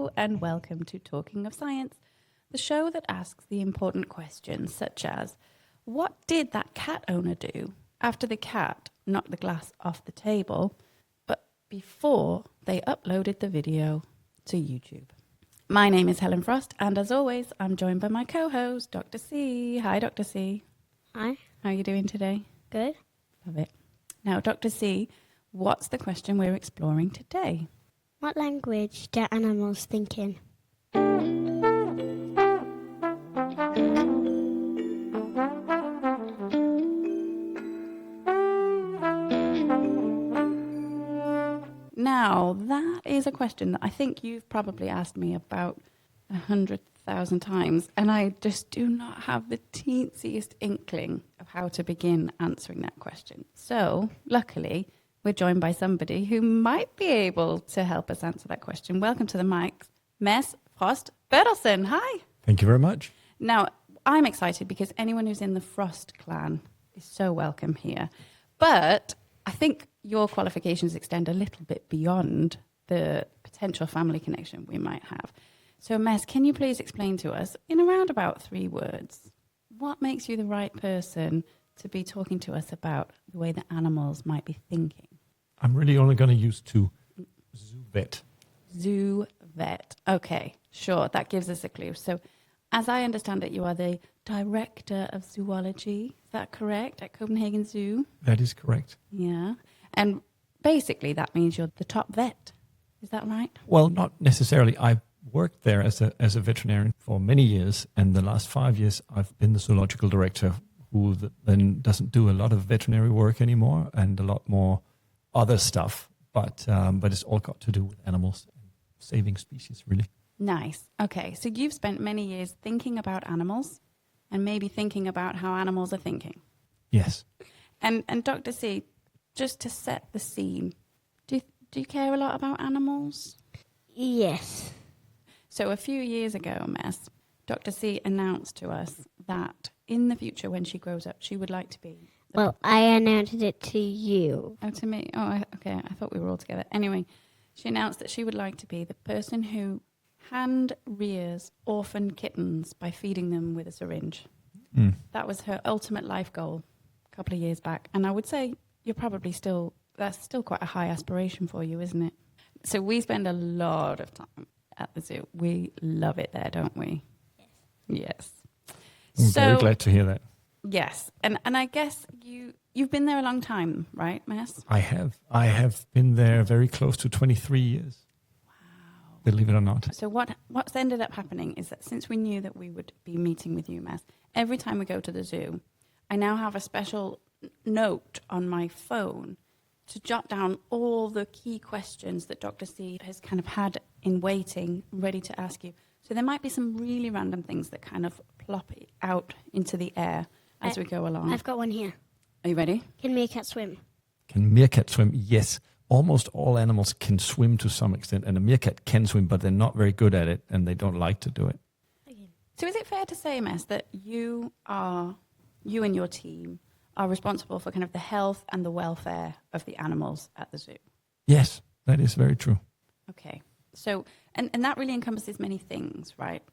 Hello and welcome to Talking of Science, the show that asks the important questions such as, what did that cat owner do after the cat knocked the glass off the table, but before they uploaded the video to YouTube? My name is Helen Frost, and as always, I'm joined by my co-host, Dr. C. Hi, Dr. C. Hi. How are you doing today? Good. Love it. Now, Dr. C, what's the question we're exploring today? What language do animals think in? Now, that is a question that I think you've probably asked me about 100,000 times, and I just do not have the teensiest inkling of how to begin answering that question. So, luckily, we're joined by somebody who might be able to help us answer that question. Welcome to the mic, Mads Frost Bertelsen. Hi. Thank you very much. Now, I'm excited because anyone who's in the Frost clan is so welcome here. But I think your qualifications extend a little bit beyond the potential family connection we might have. So, Mads, can you please explain to us, in around about 3 words, what makes you the right person to be talking to us about the way that animals might be thinking? I'm really only going to use 2. Zoo vet. Zoo vet. Okay, sure. That gives us a clue. So, as I understand it, you are the director of zoology. Is that correct? At Copenhagen Zoo? That is correct. Yeah. And basically, that means you're the top vet. Is that right? Well, not necessarily. I've worked there as a veterinarian for many years, and the last 5 years I've been the zoological director, who then doesn't do a lot of veterinary work anymore and a lot more other stuff, but it's all got to do with animals and saving species, really. Nice. Okay, so you've spent many years thinking about animals and maybe thinking about how animals are thinking. Yes. And Dr. C, just to set the scene, do you care a lot about animals? Yes. So a few years ago, Mads, Dr. C announced to us that in the future, when she grows up, she would like to be... Well, I announced it to you. Oh, to me? Oh, okay. I thought we were all together. Anyway, she announced that she would like to be the person who hand rears orphan kittens by feeding them with a syringe. Mm. That was her ultimate life goal a couple of years back. And I would say you're probably that's still quite a high aspiration for you, isn't it? So we spend a lot of time at the zoo. We love it there, don't we? Yes. I'm very glad to hear that. Yes. And I guess you've been there a long time, right, Mads? I have been there very close to 23 years. Wow. Believe it or not. So what's ended up happening is that since we knew that we would be meeting with you, Mads, every time we go to the zoo, I now have a special note on my phone to jot down all the key questions that Dr. C has kind of had in waiting, ready to ask you. So there might be some really random things that kind of plop out into the air as we go along. I've got one here. Are you ready? Can meerkat swim? Can meerkat swim? Yes. Almost all animals can swim to some extent, and a meerkat can swim, but they're not very good at it, and they don't like to do it. So is it fair to say, Mads, that you and your team are responsible for kind of the health and the welfare of the animals at the zoo? Yes, that is very true. Okay. So, and that really encompasses many things, right?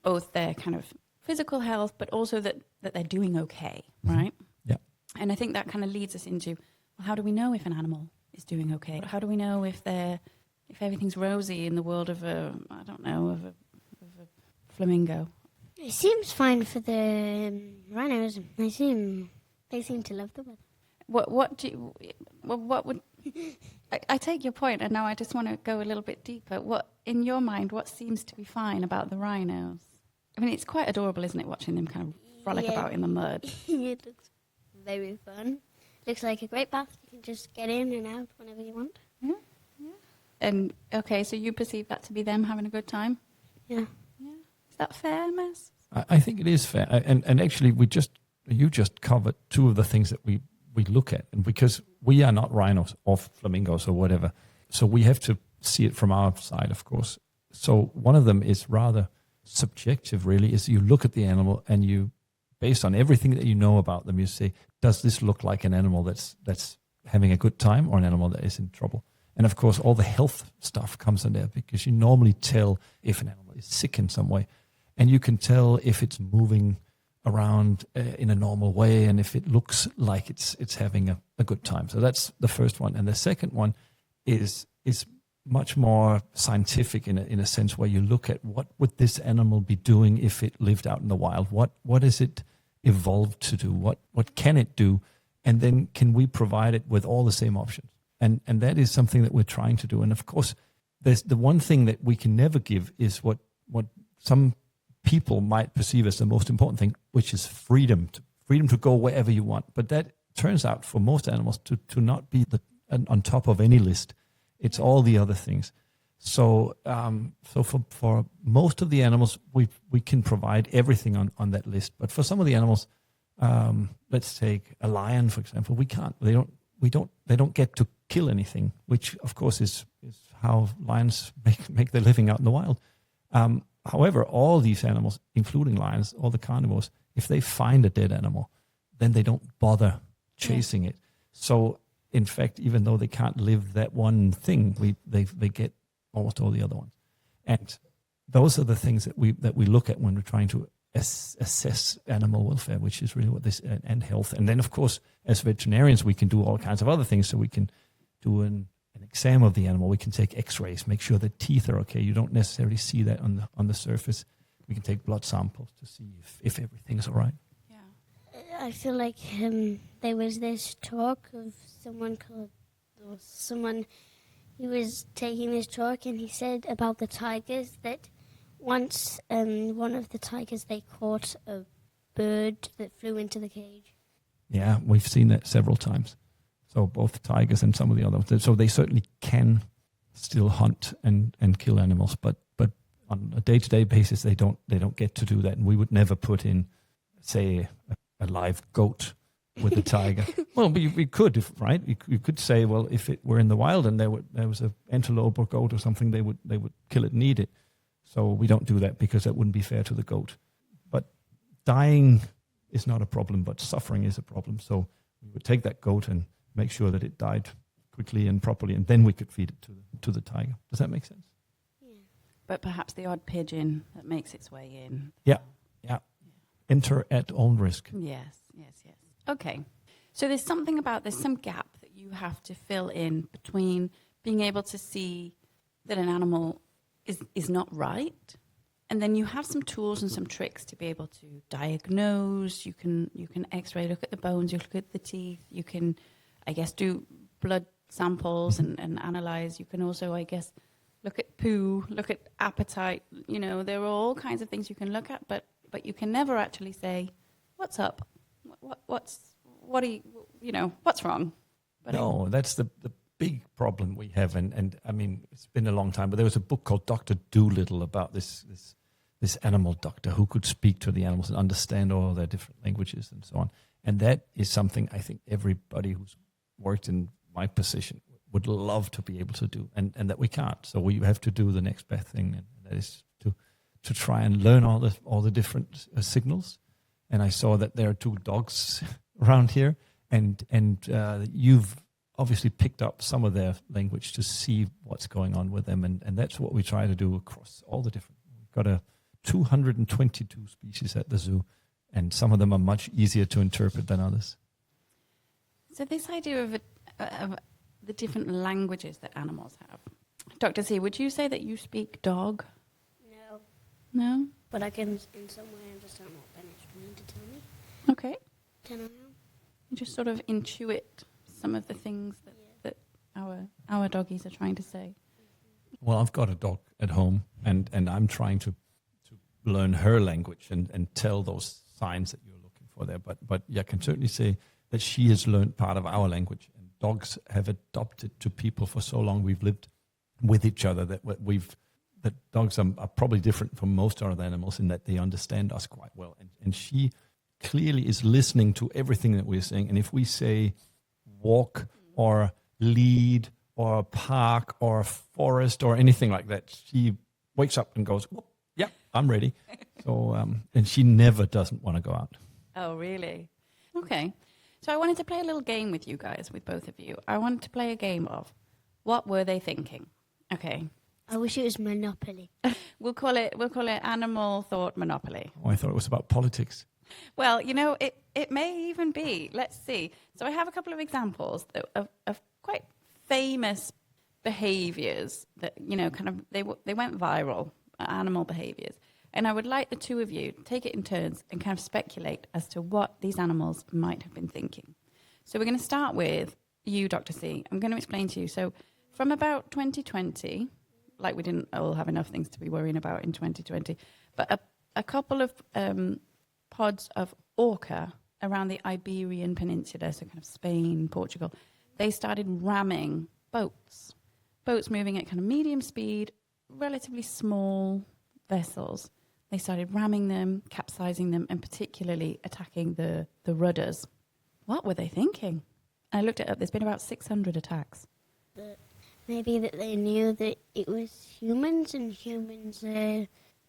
Both their kind of physical health, but also that they're doing okay, right? Yeah. And I think that kind of leads us into, well, how do we know if an animal is doing okay? How do we know if everything's rosy in the world of a flamingo? It seems fine for the rhinos. They seem to love the weather. What would I take your point, and now I just want to go a little bit deeper. What, in your mind, what seems to be fine about the rhinos? I mean, it's quite adorable, isn't it, watching them kind of frolic about in the mud? It looks very fun. Looks like a great bath. You can just get in and out whenever you want. Yeah. And, okay, so you perceive that to be them having a good time? Yeah. Is that fair, Mads? I think it is fair. And actually, you just covered 2 of the things that we look at. And because we are not rhinos or flamingos or whatever, so we have to see it from our side, of course. So one of them is rather subjective, really, is you look at the animal and you, based on everything that you know about them, you say, does this look like an animal that's having a good time or an animal that is in trouble? And of course, all the health stuff comes in there, because you normally tell if an animal is sick in some way, and you can tell if it's moving around in a normal way, and if it looks like it's having a good time. So that's the first one. And the second one is much more scientific in a sense, where you look at what would this animal be doing if it lived out in the wild? What is it evolved to do? What can it do? And then can we provide it with all the same options? And that is something that we're trying to do. And of course, there's the one thing that we can never give is what some people might perceive as the most important thing, which is freedom to go wherever you want. But that turns out for most animals to not be on top of any list. It's all the other things. So for most of the animals, we can provide everything on that list. But for some of the animals, let's take a lion, for example, we can't. They don't get to kill anything, which of course is how lions make their living out in the wild. However, all these animals, including lions, all the carnivores, if they find a dead animal, then they don't bother chasing it. So in fact, even though they can't live that one thing, they get almost all the other ones. And those are the things that we look at when we're trying to assess animal welfare, which is really what this, and health. And then, of course, as veterinarians, we can do all kinds of other things. So we can do an exam of the animal. We can take X-rays, make sure the teeth are okay. You don't necessarily see that on the surface. We can take blood samples to see if everything's all right. I feel like there was this talk of someone who was taking this talk, and he said about the tigers that once one of the tigers, they caught a bird that flew into the cage. Yeah, we've seen that several times. So both tigers and some of the others. So they certainly can still hunt and kill animals, but on a day-to-day basis, they don't get to do that. And we would never put in, say, a live goat with a tiger. Well, we could, right? You could say, well, if it were in the wild and there was an antelope or goat or something, they would kill it and eat it. So we don't do that because that wouldn't be fair to the goat. But dying is not a problem, but suffering is a problem. So we would take that goat and make sure that it died quickly and properly, and then we could feed it to the tiger. Does that make sense? Yeah. But perhaps the odd pigeon that makes its way in. Yeah. Enter at own risk. Yes. Okay. So there's some gap that you have to fill in between being able to see that an animal is not right, and then you have some tools and some tricks to be able to diagnose. You can X-ray, look at the bones, you look at the teeth. You can, I guess, do blood samples and analyze. You can also, I guess, look at poo, look at appetite. There are all kinds of things you can look at, but you can never actually say, what's up? What's wrong? But no, that's the big problem we have. And I mean, it's been a long time, but there was a book called Dr. Dolittle about this animal doctor who could speak to the animals and understand all their different languages and so on. And that is something I think everybody who's worked in my position would love to be able to do, and that we can't. So we have to do the next best thing, and that is to try and learn all the different signals. And I saw that there are 2 dogs around here, and you've obviously picked up some of their language to see what's going on with them, and that's what we try to do across all the different. We've got 222 species at the zoo, and some of them are much easier to interpret than others. So this idea of the different languages that animals have. Dr. C, would you say that you speak dog? No? But I can, in some way, understand what Ben is trying to tell me. Okay. Can I? You just sort of intuit some of the things that our doggies are trying to say. Well, I've got a dog at home, and I'm trying to learn her language and tell those signs that you're looking for there. But I can certainly say that she has learned part of our language. And dogs have adopted to people for so long. We've lived with each other that dogs are probably different from most other animals in that they understand us quite well. And she clearly is listening to everything that we're saying. And if we say walk or lead or park or forest or anything like that, she wakes up and goes, oh, yeah, I'm ready. So, and she never doesn't want to go out. Oh, really? Okay. So I wanted to play a little game with you guys, with both of you. I wanted to play a game of What were they thinking? Okay. I wish it was Monopoly. We'll call it animal thought monopoly. Oh, I thought it was about politics. Well, you know, it may even be. Let's see. So I have a couple of examples of quite famous behaviors that, you know, kind of they went viral, animal behaviors. And I would like the two of you to take it in turns and kind of speculate as to what these animals might have been thinking. So we're going to start with you, Dr. C. I'm going to explain to you. So from about 2020, like we didn't all have enough things to be worrying about in 2020, but a couple of pods of orca around the Iberian Peninsula, so kind of Spain, Portugal, they started ramming boats moving at kind of medium speed, relatively small vessels. They started ramming them, capsizing them, and particularly attacking the rudders. What were they thinking? I looked it up. There's been about 600 attacks. Maybe that they knew that it was humans and humans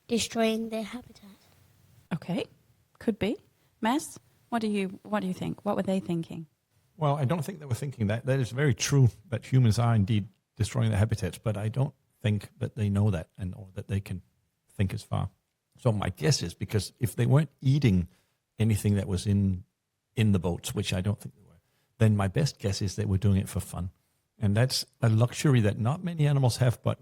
destroying their habitat. Okay, could be. Mess, what do you think? What were they thinking? Well, I don't think they were thinking that. That is very true that humans are indeed destroying their habitats, but I don't think that they know that or that they can think as far. So my guess is because if they weren't eating anything that was in the boats, which I don't think they were, then my best guess is they were doing it for fun. And that's a luxury that not many animals have, but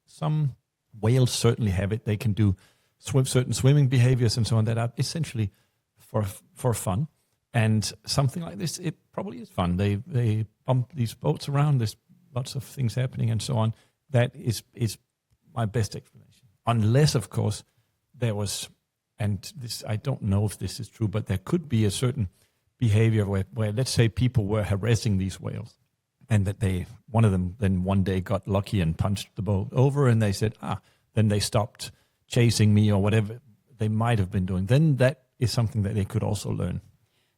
some whales certainly have it. They can do certain swimming behaviors and so on that are essentially for fun. And something like this, it probably is fun. They bump these boats around. There's lots of things happening and so on. That is my best explanation. Unless, of course, there was, and this I don't know if this is true, but there could be a certain behavior where let's say people were harassing these whales, and that one of them then one day got lucky and punched the boat over, and they said, then they stopped chasing me or whatever they might have been doing. Then that is something that they could also learn.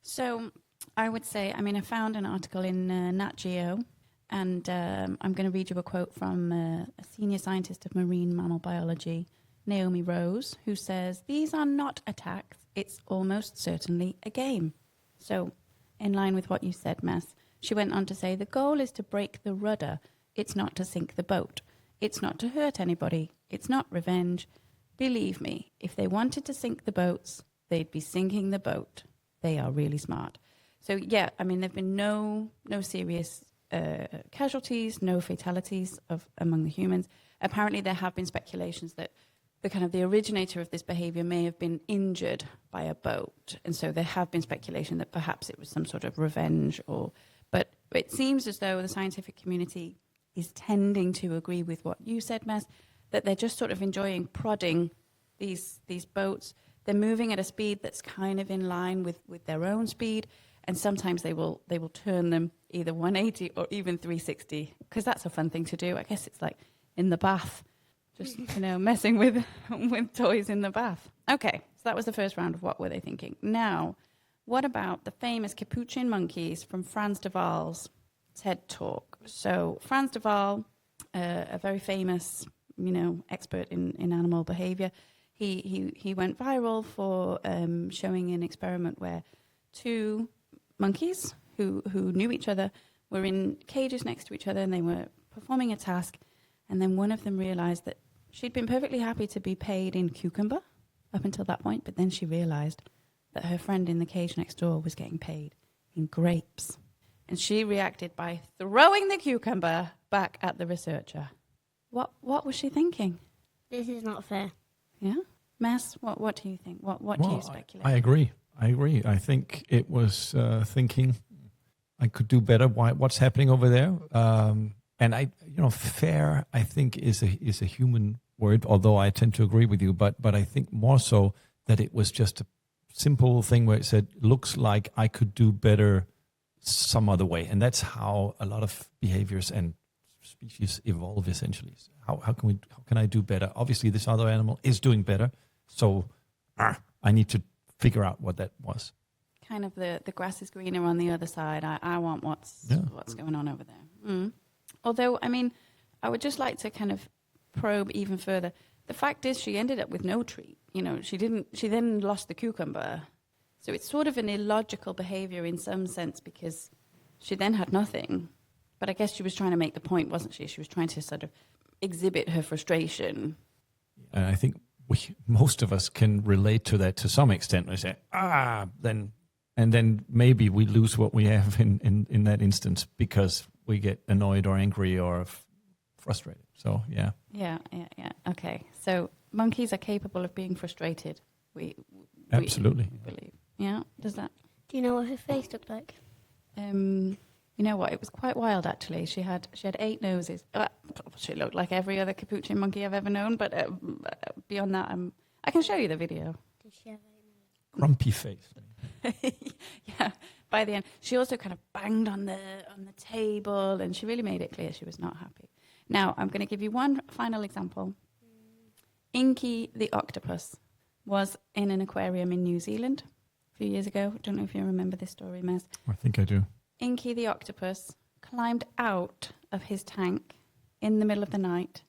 So I would say, I found an article in Nat Geo, and I'm going to read you a quote from a senior scientist of marine mammal biology, Naomi Rose, who says, "These are not attacks. It's almost certainly a game." So in line with what you said, Mads, she went on to say, "The goal is to break the rudder. It's not to sink the boat. It's not to hurt anybody. It's not revenge. Believe me, if they wanted to sink the boats, they'd be sinking the boat. They are really smart." So yeah, there've been no serious casualties, no fatalities among the humans. Apparently, there have been speculations that the originator of this behavior may have been injured by a boat, and so there have been speculation that perhaps it was some sort of revenge. But it seems as though the scientific community is tending to agree with what you said, Mads, that they're just sort of enjoying prodding these boats. They're moving at a speed that's kind of in line with their own speed, and sometimes they will turn them either 180 or even 360, because that's a fun thing to do. I guess it's like in the bath, just messing with toys in the bath. Okay, so that was the first round of what were they thinking. Now, what about the famous capuchin monkeys from Frans de Waal's TED Talk? So Frans de Waal, a very famous expert in animal behavior, he went viral for showing an experiment where two monkeys who knew each other were in cages next to each other, and they were performing a task, and then one of them realized that she'd been perfectly happy to be paid in cucumber up until that point, but then she realized that her friend in the cage next door was getting paid in grapes, and she reacted by throwing the cucumber back at the researcher. What was she thinking? This is not fair. Yeah? Mass, what do you think? What do you speculate? I agree. I think it was thinking I could do better. What's happening over there? And fair, I think is a human word, although I tend to agree with you, but I think more so that it was just a simple thing where it said, looks like I could do better some other way. And that's how a lot of behaviors and species evolve essentially. How can I do better? Obviously this other animal is doing better, so I need to figure out what that was. Kind of the grass is greener on the other side. I want what's going on over there. Although, I would just like to kind of probe even further. The fact is she ended up with no treat. She then lost the cucumber. So it's sort of an illogical behavior in some sense, because she then had nothing. But I guess she was trying to make the point, wasn't she? She was trying to sort of exhibit her frustration. And I think most of us can relate to that to some extent. We say, then maybe we lose what we have in that instance because we get annoyed or angry or frustrated. So, yeah. Yeah. Okay. So monkeys are capable of being frustrated. We Absolutely. believe. Yeah. Does that? Do you know what her face looked like? You know what? It was quite wild, actually. She had 8 noses. She looked like every other capuchin monkey I've ever known. But beyond that, I can show you the video. Did she have Grumpy face. Yeah. By the end, she also kind of banged on the table, and she really made it clear she was not happy. Now, I'm going to give you one final example. Inky the octopus was in an aquarium in New Zealand a few years ago. Don't know if you remember this story, Mads. I think I do. Inky the octopus climbed out of his tank in the middle of the night.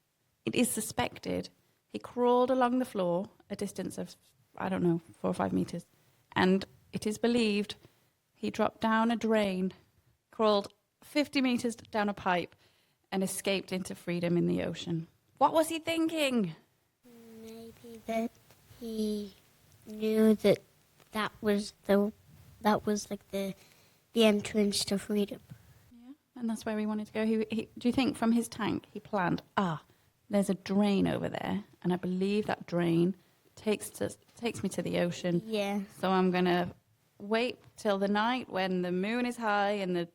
It is suspected he crawled along the floor a distance of, 4 or 5 meters. And it is believed he dropped down a drain, crawled 50 meters down a pipe, and escaped into freedom in the ocean. What was he thinking? Maybe that he knew that was like the entrance to freedom. Yeah, and that's where he wanted to go. He, do you think from his tank he planned, there's a drain over there, and I believe that drain takes me to the ocean. Yeah. So I'm going to wait till the night when the moon is high and the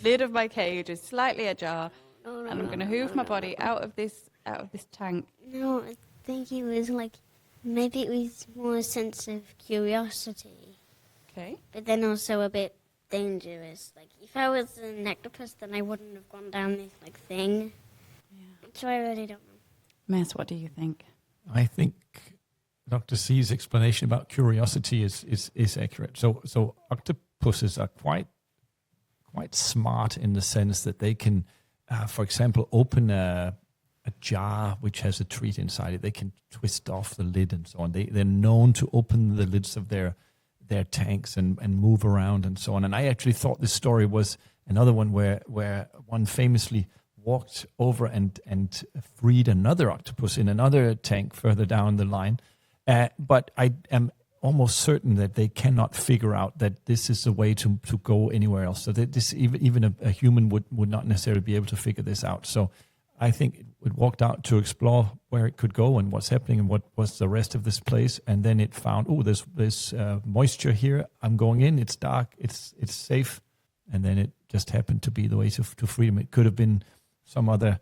lid of my cage is slightly ajar, and I'm going to hoof my body out of this tank. No, I think he was maybe it was more a sense of curiosity. Okay. But then also a bit dangerous. Like, if I was an octopus, then I wouldn't have gone down this, thing. Yeah. So I really don't know. Mess, what do you think? I think Dr. C's explanation about curiosity is accurate. So octopuses are quite smart in the sense that they can, for example, open a jar which has a treat inside it. They can twist off the lid and so on. They're known to open the lids of their tanks and move around and so on. And I actually thought this story was another one where one famously walked over and freed another octopus in another tank further down the line. But I am almost certain that they cannot figure out that this is the way to go anywhere else. So that this even a human would not necessarily be able to figure this out. So I think it walked out to explore where it could go and what's happening and what was the rest of this place. And then it found, there's moisture here. I'm going in. It's dark. It's safe. And then it just happened to be the way to freedom. It could have been some other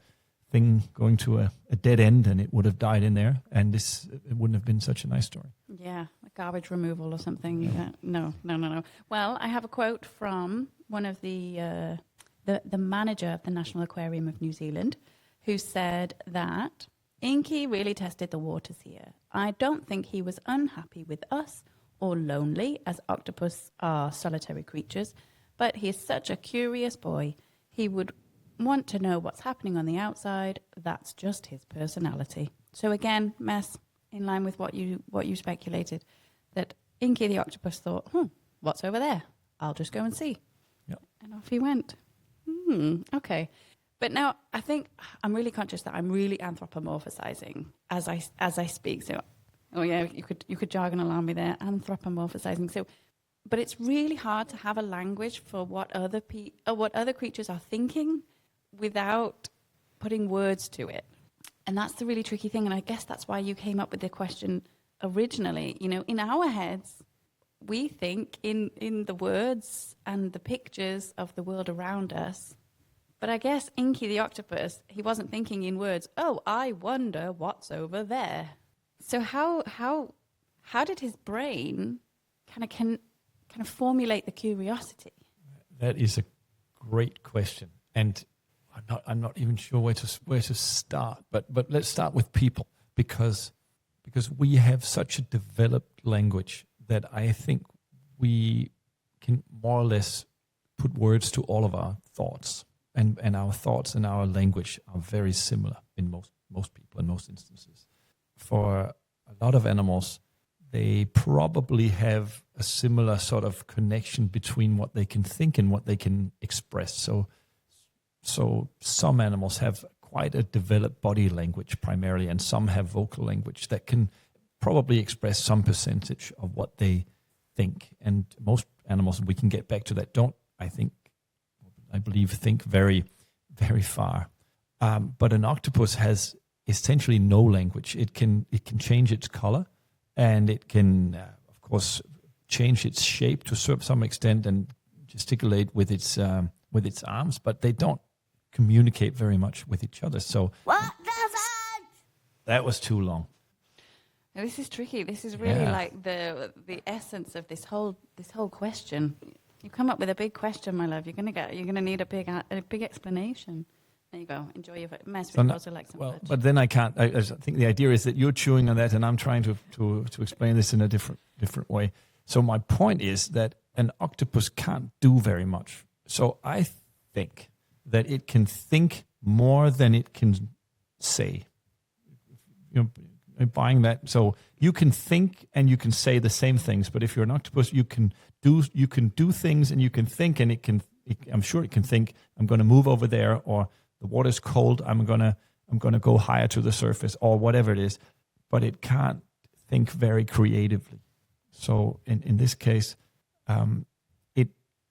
thing going to a dead end, and it would have died in there. And it wouldn't have been such a nice story. Yeah, like garbage removal or something. No. Well, I have a quote from one of the manager of the National Aquarium of New Zealand, who said that Inky really tested the waters here. I don't think he was unhappy with us or lonely, as octopus are solitary creatures, but he is such a curious boy. He would want to know what's happening on the outside. That's just his personality. So again, Mess, in line with what you speculated, that Inky the octopus thought, what's over there? I'll just go and see. Yep. And off he went. Okay. But now I think I'm really conscious that I'm really anthropomorphizing as I speak. So, you could jargon alarm me there, anthropomorphizing. So, but it's really hard to have a language for what other creatures are thinking without putting words to it. And that's the really tricky thing. And I guess that's why you came up with the question originally. In our heads, we think in the words and the pictures of the world around us. But I guess Inky the octopus, he wasn't thinking in words, I wonder what's over there. So how did his brain kind of formulate the curiosity? That is a great question. And I'm not even sure where to start, but let's start with people because we have such a developed language that I think we can more or less put words to all of our thoughts, and our thoughts and our language are very similar in most people in most instances. For a lot of animals, they probably have a similar sort of connection between what they can think and what they can express. So So some animals have quite a developed body language primarily, and some have vocal language that can probably express some percentage of what they think. And most animals, and we can get back to that, don't, I believe, think very, very far. But an octopus has essentially no language. It can change its color, and it can, of course, change its shape to some extent and gesticulate with its arms, but they don't communicate very much with each other. So What does it? that was too long. Now, this is tricky. This is really like the essence of this whole question. You come up with a big question, my love. You're gonna need a big explanation. There you go. Enjoy your mess. So Also like some fudge. but then I can't. I think the idea is that you're chewing on that, and I'm trying to explain this in a different way. So my point is that an octopus can't do very much. So I think that it can think more than it can say. You know, buying that. So you can think and you can say the same things, but if you're an octopus, you can do things and you can think, and I'm sure it can think, I'm going to move over there, or the water's cold, I'm gonna go higher to the surface, or whatever it is, but it can't think very creatively. So in this case,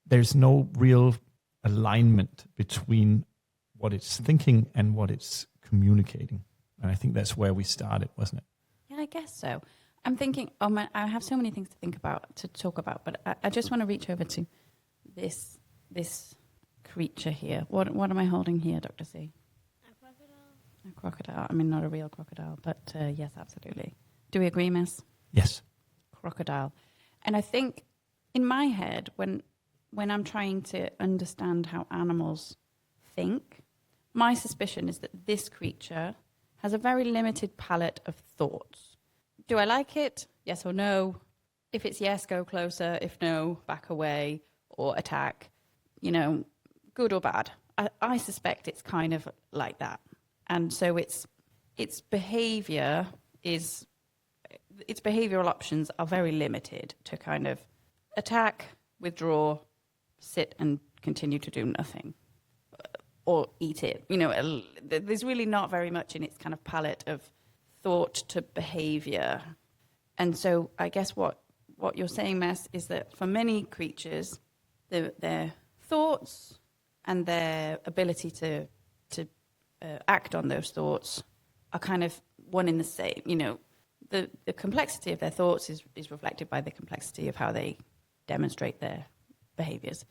there's no real alignment between what it's thinking and what it's communicating. And I think that's where we started, wasn't it? Yeah, I guess so. I'm thinking, I have so many things to talk about, but I just want to reach over to this creature here. What am I holding here, Dr. C? A crocodile. A crocodile. I mean, not a real crocodile, but yes, absolutely. Do we agree, miss? Yes. Crocodile. And I think in my head, when I'm trying to understand how animals think, my suspicion is that this creature has a very limited palette of thoughts. Do I like it? Yes or no? If it's yes, go closer. If no, back away or attack. You know, good or bad. I suspect it's kind of like that. And so its behavior is, its behavioral options are very limited to kind of attack, withdraw, sit and continue to do nothing. Or eat it. You know, there's really not very much in its kind of palette of thought to behavior. And so I guess what you're saying, Mads, is that for many creatures, their thoughts and their ability to act on those thoughts are kind of one in the same. You know, the complexity of their thoughts is reflected by the complexity of how they demonstrate their behaviors.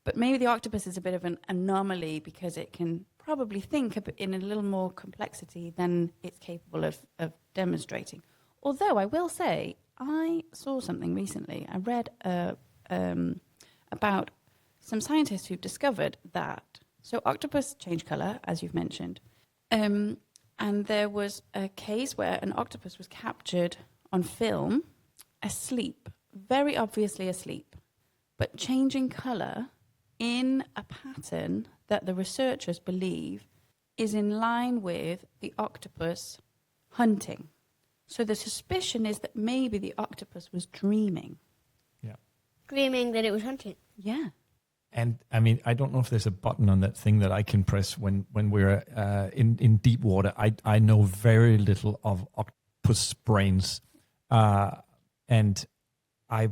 But maybe the octopus is a bit of an anomaly because it can probably think in a little more complexity than it's capable of demonstrating. Although I will say, I saw something recently. I read about some scientists who've discovered that, so octopus change colour, as you've mentioned, and there was a case where an octopus was captured on film, asleep, very obviously asleep, but changing colour in a pattern that the researchers believe is in line with the octopus hunting. So the suspicion is that maybe the octopus was dreaming. Yeah. Dreaming that it was hunting. Yeah. And I mean, I don't know if there's a button on that thing that I can press when we're in deep water. I know very little of octopus brains, and I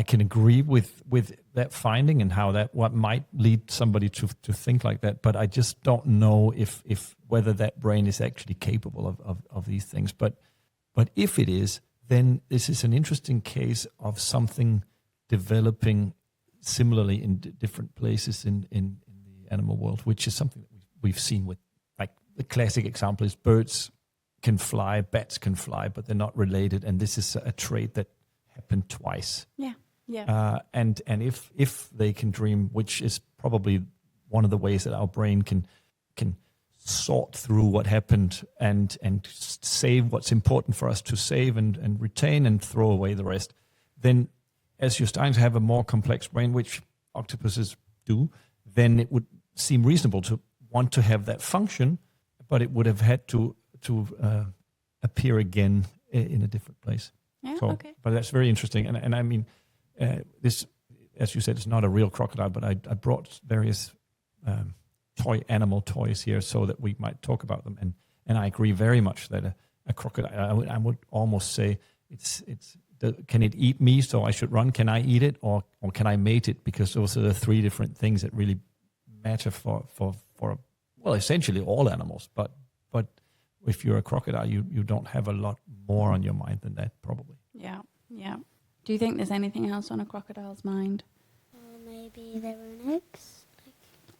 can agree with that finding and how what might lead somebody to think like that, but I just don't know if whether that brain is actually capable of these things. But if it is, then this is an interesting case of something developing similarly in different places in the animal world, which is something that we've seen with, like, the classic example is birds can fly, bats can fly, but they're not related, and this is a trait that happened twice. Yeah. Yeah. And if they can dream, which is probably one of the ways that our brain can sort through what happened and save what's important for us to save and retain and throw away the rest, then as you're starting to have a more complex brain, which octopuses do, then it would seem reasonable to want to have that function, but it would have had to appear again in a different place. Yeah, so, okay. But that's very interesting. And I mean, this, as you said, is not a real crocodile, but I brought various animal toys here so that we might talk about them. And I agree very much that a crocodile, I would almost say can it eat me so I should run? Can I eat it or can I mate it? Because those are the three different things that really matter for well, essentially all animals. But if you're a crocodile, you don't have a lot more on your mind than that, probably. Yeah, yeah. Do you think there's anything else on a crocodile's mind? Maybe their own eggs.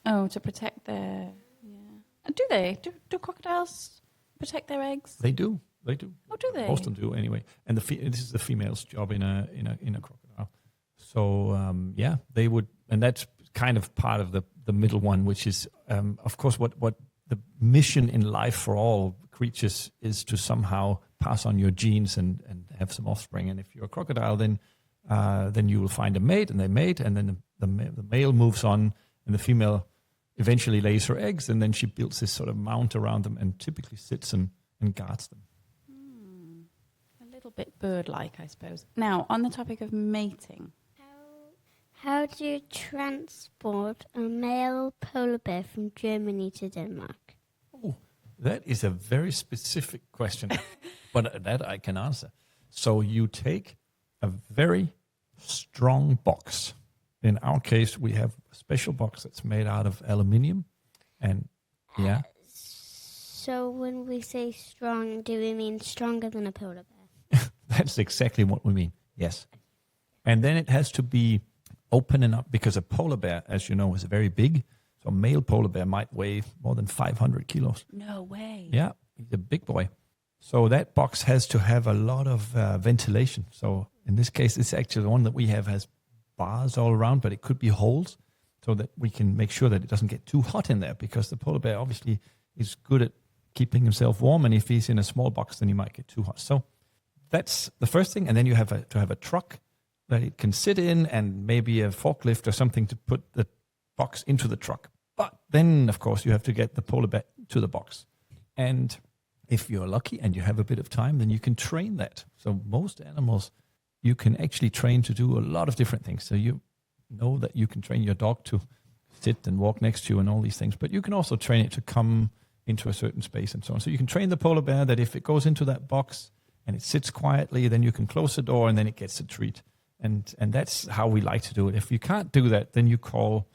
Oh, to protect their... Yeah. Do they? Do crocodiles protect their eggs? They do. Oh, do they? Most of them do, anyway. And this is the female's job in a crocodile. So yeah, they would, and that's kind of part of the middle one, which is, of course, what the mission in life for all creatures is to somehow pass on your genes and have some offspring. And if you're a crocodile, then you will find a mate, and they mate, and then the male moves on, and the female eventually lays her eggs, and then she builds this sort of mount around them and typically sits and guards them. A little bit bird-like, I suppose. Now, on the topic of mating. How do you transport a male polar bear from Germany to Denmark? Oh, that is a very specific question, but that I can answer. So you take a very strong box. In our case, we have a special box that's made out of aluminium. And yeah. So when we say strong, do we mean stronger than a polar bear? That's exactly what we mean. Yes. And then it has to be open enough, because a polar bear, as you know, is very big. So a male polar bear might weigh more than 500 kilos. No way. Yeah, he's a big boy. So that box has to have a lot of ventilation. So in this case, it's actually the one that we have has bars all around, but it could be holes so that we can make sure that it doesn't get too hot in there, because the polar bear obviously is good at keeping himself warm. And if he's in a small box, then he might get too hot. So that's the first thing. And then you have to have a truck that it can sit in, and maybe a forklift or something to put the box into the truck. But then, of course, you have to get the polar bear to the box. And if you're lucky and you have a bit of time, then you can train that. So most animals, you can actually train to do a lot of different things. So you know that you can train your dog to sit and walk next to you and all these things. But you can also train it to come into a certain space and so on. So you can train the polar bear that if it goes into that box and it sits quietly, then you can close the door and then it gets a treat. And that's how we like to do it. If you can't do that, then you call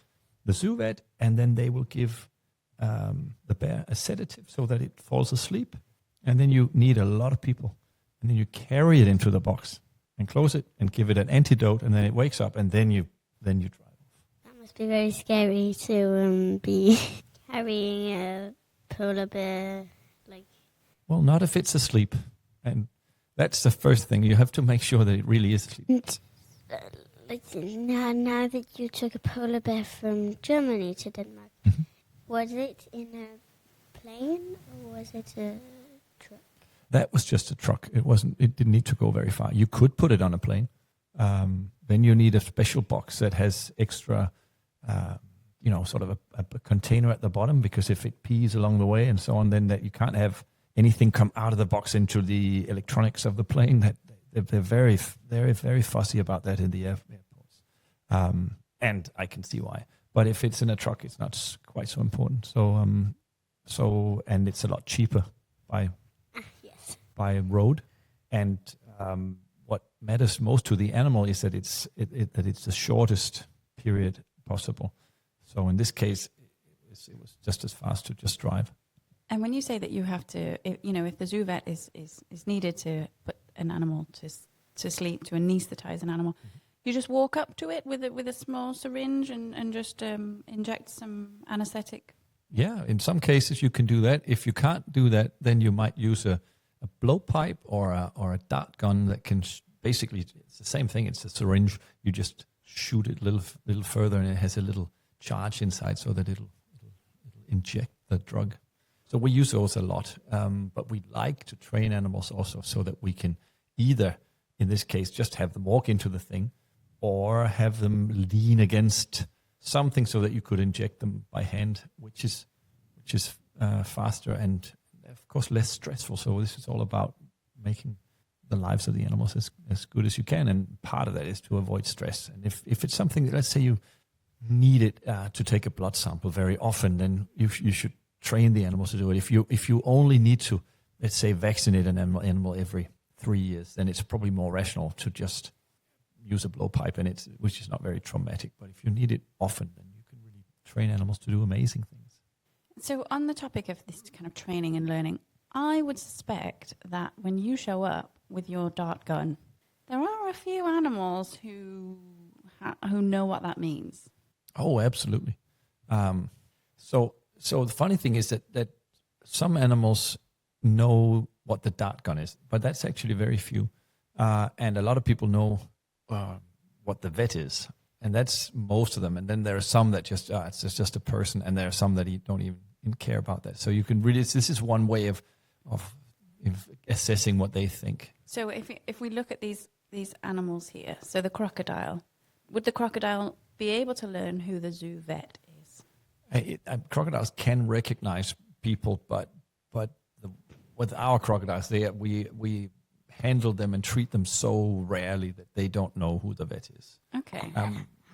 the zoo vet, and then they will give the bear a sedative so that it falls asleep. And then you need a lot of people. And then you carry it into the box and close it and give it an antidote, and then it wakes up, and then you drive off. That must be very scary to be carrying a polar bear. Well, not if it's asleep. And that's the first thing. You have to make sure that it really is asleep. Now that you took a polar bear from Germany to Denmark, was it in a plane or was it a truck? That was just a truck. It didn't need to go very far. You could put it on a plane. Then you need a special box that has extra, sort of a container at the bottom, because if it pees along the way and so on, then that you can't have anything come out of the box into the electronics of the plane. That they're very, very, very fussy about that in the airports, and I can see why. But if it's in a truck, it's not quite so important. So and it's a lot cheaper by road. And what matters most to the animal is that it's the shortest period possible. So in this case, it was just as fast to just drive. And when you say that you have to, if the zoo vet is needed to put an animal to sleep, to anaesthetize an animal, you just walk up to it with a small syringe and just inject some anesthetic? Yeah, in some cases you can do that. If you can't do that, then you might use a blowpipe or a dart gun that can basically, it's the same thing. It's a syringe. You just shoot it a little further, and it has a little charge inside so that it'll inject the drug. So we use those a lot, but we like to train animals also so that we can either, in this case, just have them walk into the thing, or have them lean against something so that you could inject them by hand, which is faster and, of course, less stressful. So this is all about making the lives of the animals as good as you can, and part of that is to avoid stress. And if it's something that, let's say you need it to take a blood sample very often, then you should train the animals to do it. If you only need to, let's say, vaccinate an animal every 3 years, then it's probably more rational to just use a blowpipe, which is not very traumatic. But if you need it often, then you can really train animals to do amazing things. So on the topic of this kind of training and learning, I would suspect that when you show up with your dart gun, there are a few animals who know what that means. Oh, absolutely. So the funny thing is that some animals know what the dart gun is, but that's actually very few. And a lot of people know what the vet is, and that's most of them. And then there are some that it's just a person, and there are some that you don't even care about that. So you can really, this is one way of assessing what they think. So if we look at these animals here, so the crocodile, would the crocodile be able to learn who the zoo vet is? Crocodiles can recognize people, but with our crocodiles, we handle them and treat them so rarely that they don't know who the vet is. Okay.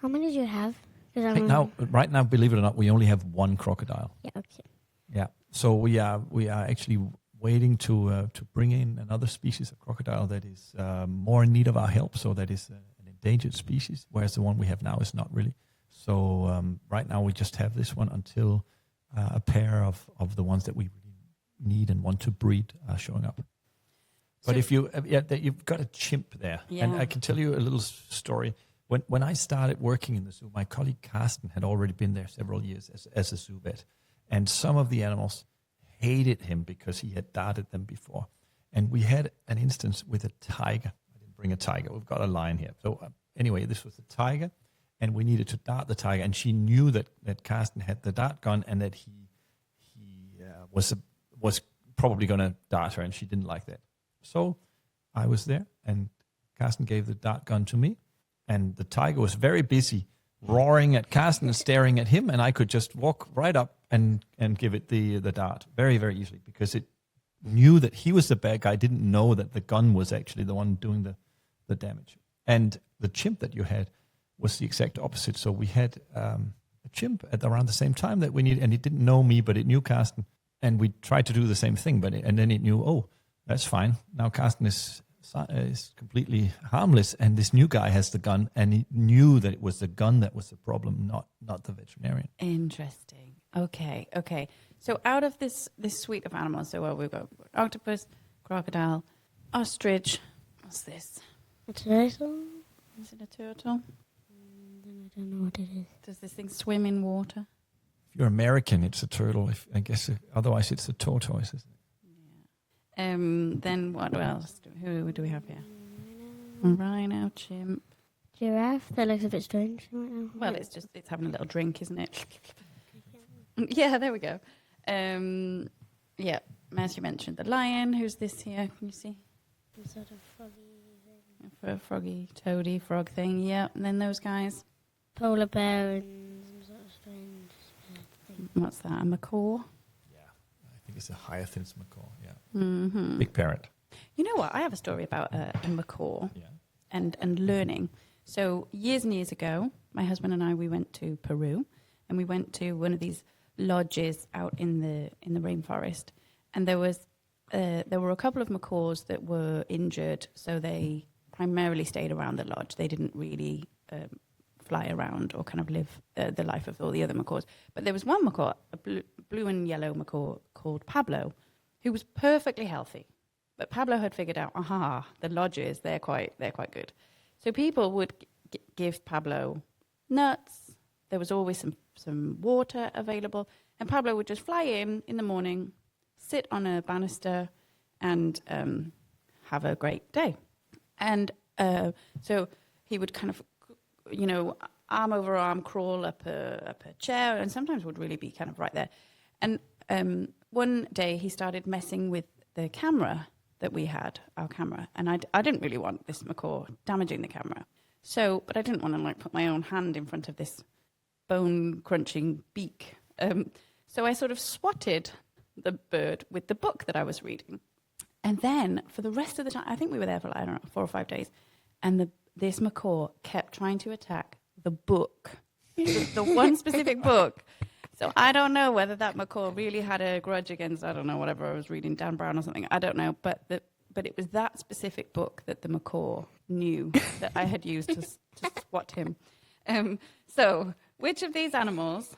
How many do you have? Right now, believe it or not, we only have one crocodile. Yeah. Okay. Yeah. So we are actually waiting to bring in another species of crocodile that is more in need of our help. So that is an endangered species, whereas the one we have now is not really. So right now we just have this one until a pair of the ones that we really need and want to breed are showing up. But if you've got a chimp there, and I can tell you a little story. When I started working in the zoo, my colleague Carsten had already been there several years as a zoo vet, and some of the animals hated him because he had darted them before. And we had an instance with a tiger. I didn't bring a tiger. We've got a lion here. So anyway, this was a tiger, and we needed to dart the tiger. And she knew that Carsten had the dart gun and that he was probably going to dart her, and she didn't like that. So I was there, and Carsten gave the dart gun to me, and the tiger was very busy roaring at Carsten and staring at him, and I could just walk right up and give it the dart very, very easily because it knew that he was the bad guy, didn't know that the gun was actually the one doing the damage. And the chimp that you had was the exact opposite. So we had a chimp at around the same time that we needed, and it didn't know me, but it knew Carsten, and we tried to do the same thing, and then it knew, oh, that's fine. Now Carsten is completely harmless, and this new guy has the gun, and he knew that it was the gun that was the problem, not the veterinarian. Interesting. Okay. So out of this suite of animals, we've got octopus, crocodile, ostrich. What's this? A turtle? Is it a turtle? Then I don't know what it is. Does this thing swim in water? If you're American, it's a turtle. I guess otherwise it's a tortoise, isn't it? Then what else? Who do we have here? Rhino, chimp. Giraffe? That looks a bit strange right now. Well, it's having a little drink, isn't it? Yeah, there we go. As you mentioned, the lion. Who's this here? Can you see? Some sort of froggy thing. Froggy, toady, frog thing. Yeah, and then those guys. Polar bear and some sort of strange thing. What's that? A macaw? I think it's a hyacinth macaw. Yeah. Mm-hmm. Big parrot. You know what? I have a story about a macaw. Yeah. And learning. So years and years ago, my husband and I, we went to Peru, and we went to one of these lodges out in the rainforest, and there were a couple of macaws that were injured, so they primarily stayed around the lodge. They didn't really fly around or kind of live the life of all the other macaws. But there was one macaw, a blue and yellow macaw called Pablo, who was perfectly healthy. But Pablo had figured out, the lodges, they're quite good. So people would give Pablo nuts. There was always some water available. And Pablo would just fly in the morning, sit on a banister, and have a great day. And so he would kind of, arm over arm crawl up a chair, and sometimes would really be kind of right there. And one day he started messing with the camera that we had, our camera, and I didn't really want this macaw damaging the camera. So, but I didn't want to put my own hand in front of this bone-crunching beak. So I sort of swatted the bird with the book that I was reading. And then for the rest of the time, I think we were there for 4 or 5 days, and this macaw kept trying to attack the book the one specific book. So I don't know whether that macaw really had a grudge against, I don't know, whatever I was reading, Dan Brown or something. I don't know. But it was that specific book that the macaw knew that I had used to swat him. So which of these animals,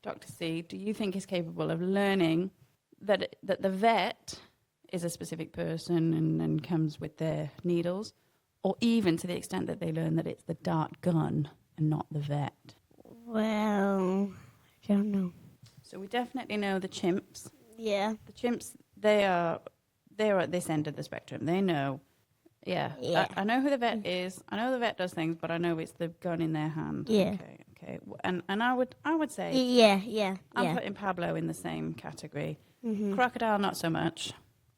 Dr. C, do you think is capable of learning that the vet is a specific person and comes with their needles, or even to the extent that they learn that it's the dart gun and not the vet? Well, I don't know. So we definitely know the chimps. Yeah. The chimps, they're at this end of the spectrum. They know. Yeah. I know who the vet is. I know the vet does things, but I know it's the gun in their hand. Yeah. Okay. And I would say Yeah. I'm putting Pablo in the same category. Mm-hmm. Crocodile, not so much.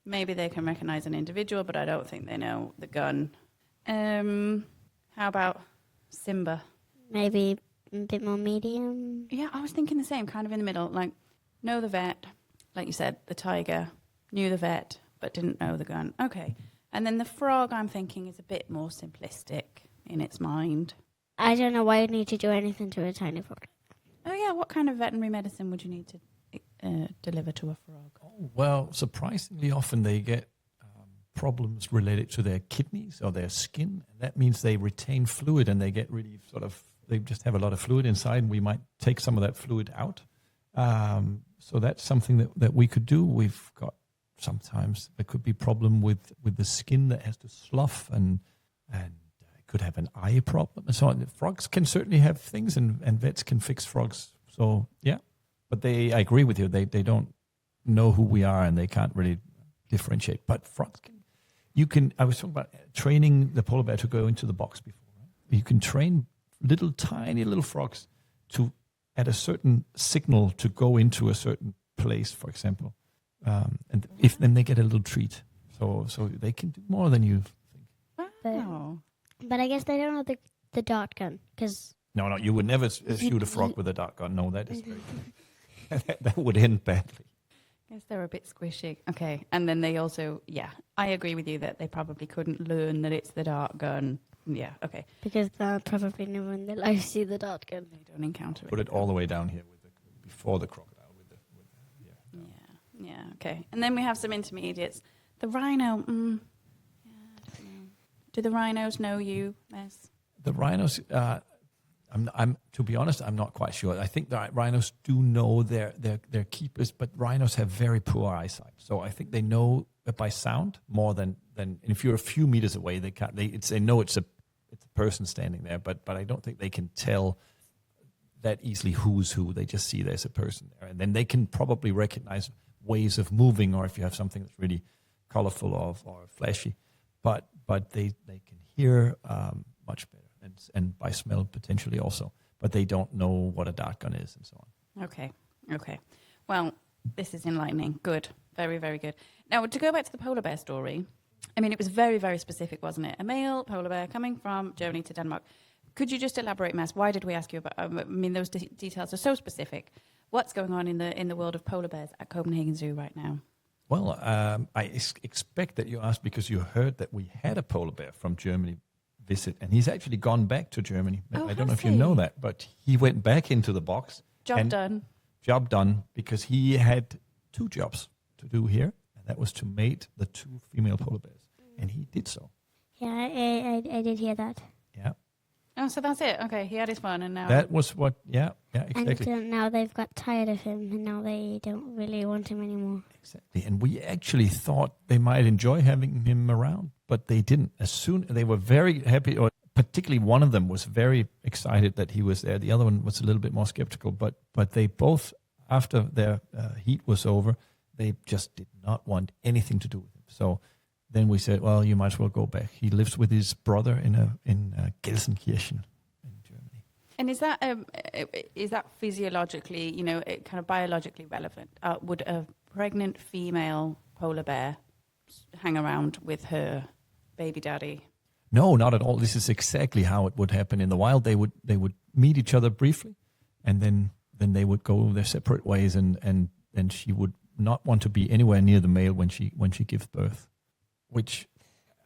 Maybe they can recognize an individual, but I don't think they know the gun. How about Simba? Maybe a bit more medium. Yeah, I was thinking the same, kind of in the middle. Like, know the vet, like you said, the tiger, knew the vet, but didn't know the gun. Okay. And then the frog, I'm thinking, is a bit more simplistic in its mind. I don't know why you'd need to do anything to a tiny frog. Oh, yeah, what kind of veterinary medicine would you need to deliver to a frog? Oh, well, surprisingly often they get problems related to their kidneys or their skin. And that means they retain fluid and they get really they just have a lot of fluid inside, and we might take some of that fluid out. So that's something that we could do. We've got sometimes there could be problem with the skin that has to slough and it could have an eye problem and so on. Frogs can certainly have things, and vets can fix frogs. So yeah, but I agree with you. They don't know who we are and they can't really differentiate. But frogs can. I was talking about training the polar bear to go into the box before. Right? You can train tiny little frogs to, at a certain signal, to go into a certain place, for example. And then they get a little treat. So they can do more than you think. Wow. But I guess they don't know the dart gun, because... No, you would never shoot a frog with a dart gun. No, that is very that would end badly. I guess they're a bit squishy. Okay. And then they also, I agree with you that they probably couldn't learn that it's the dart gun. Yeah, okay. Because they'll probably never in their life see the dart gun. They don't encounter it. Put it all the way down here before the crocodile. Yeah, okay. And then we have some intermediates. The rhino, I don't know. Do the rhinos know you, Mads? The rhinos, I'm to be honest, I'm not quite sure. I think the rhinos do know their keepers, but rhinos have very poor eyesight. So I think they know by sound more than if you're a few meters away, they can't. They know it's a person standing there, but I don't think they can tell that easily who's who. They just see there's a person there, and then they can probably recognize ways of moving, or if you have something that's really colorful or flashy. But they can hear much better. And by smell potentially also, but they don't know what a dart gun is and so on. Okay. Well, this is enlightening. Good. Very, very good. Now, to go back to the polar bear story, I mean, it was very, very specific, wasn't it? A male polar bear coming from Germany to Denmark. Could you just elaborate, Mads? Why did we ask you about? I mean, those details are so specific. What's going on in the world of polar bears at Copenhagen Zoo right now? Well, I expect that you asked because you heard that we had a polar bear from Germany visit, and he's actually gone back to Germany. I don't know if you know that, but he went back into the box. Job done, because he had 2 jobs to do here, and that was to mate the 2 female polar bears, and he did so. Yeah, I did hear that. Yeah. Oh, so that's it. Okay, he had his fun, and now that was what. Yeah, exactly. And now they've got tired of him, and now they don't really want him anymore. Exactly, and we actually thought they might enjoy having him around, but they didn't. As soon they were very happy, or particularly one of them was very excited that he was there. The other one was a little bit more skeptical, but they both, after their heat was over, they just did not want anything to do with him. So then we said, well, you might as well go back. He lives with his brother in Gelsenkirchen in Germany. And is that physiologically, kind of biologically relevant? Would a pregnant female polar bear hang around with her baby daddy? No, not at all. This is exactly how it would happen in the wild. They would meet each other briefly, and then they would go their separate ways, and she would not want to be anywhere near the male when she gives birth. Which,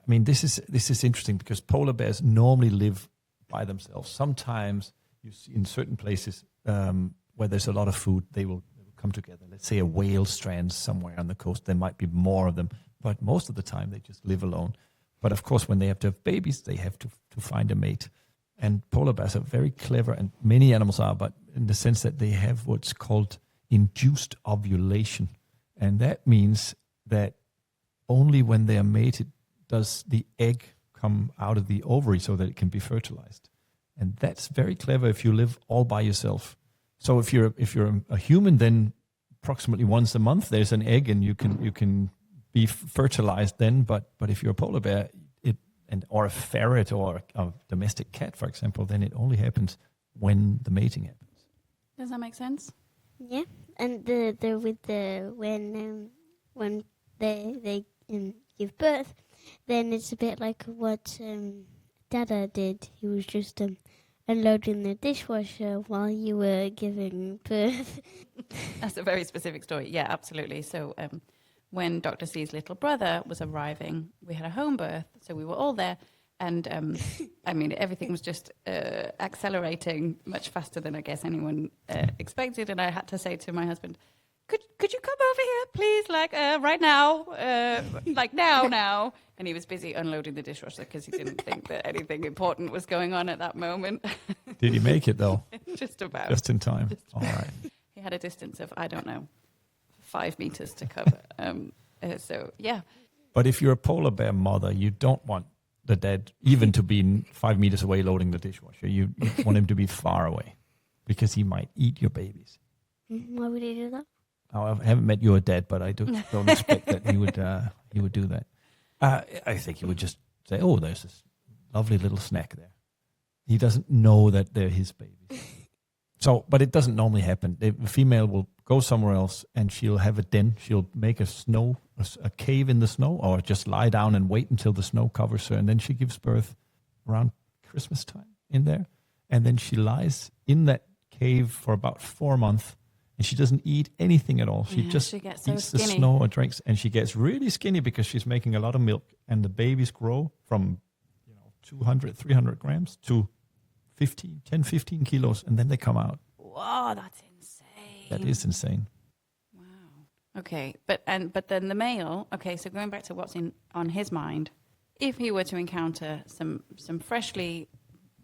I mean, this is interesting because polar bears normally live by themselves. Sometimes you see in certain places where there's a lot of food, they will come together. Let's say a whale strand somewhere on the coast. There might be more of them, but most of the time they just live alone. But of course, when they have to have babies, they have to find a mate. And polar bears are very clever, and many animals are, but in the sense that they have what's called induced ovulation. And that means that only when they are mated does the egg come out of the ovary so that it can be fertilized. And that's very clever if you live all by yourself. So if you're a human, then approximately once a month there's an egg and you can be fertilized then. But if you're a polar bear, or a ferret or a domestic cat, for example, then it only happens when the mating happens. Does that make sense? Yeah, and when they give birth, then it's a bit like what Dada did. He was just unloading the dishwasher while you were giving birth. That's a very specific story. Yeah, absolutely. So when Dr. C's little brother was arriving, we had a home birth, so we were all there. And I mean, everything was just accelerating much faster than I guess anyone expected. And I had to say to my husband, could you come over here, please? Like right now, like now. And he was busy unloading the dishwasher because he didn't think that anything important was going on at that moment. Did he make it though? Just about. Just in time. All right. He had a distance of, I don't know, 5 meters to cover. So, yeah. But if you're a polar bear mother, you don't want the dad even to be 5 meters away loading the dishwasher. You want him to be far away because he might eat your babies. Why would he do that? I haven't met your dad, but I don't expect that he would do that. I think he would just say, "Oh, there's this lovely little snack there." He doesn't know that they're his babies. So, but it doesn't normally happen. The female will go somewhere else and she'll have a den. She'll make a cave in the snow, or just lie down and wait until the snow covers her. And then she gives birth around Christmas time in there. And then she lies in that cave for about 4 months. And she doesn't eat anything at all. She just eats the snow or drinks. And she gets really skinny because she's making a lot of milk. And the babies grow from 200, 300 grams to 10, 15 kilos. And then they come out. Wow, that's insane. That is insane. Wow. Okay, but then the male. Okay, so going back to what's on his mind, if he were to encounter some freshly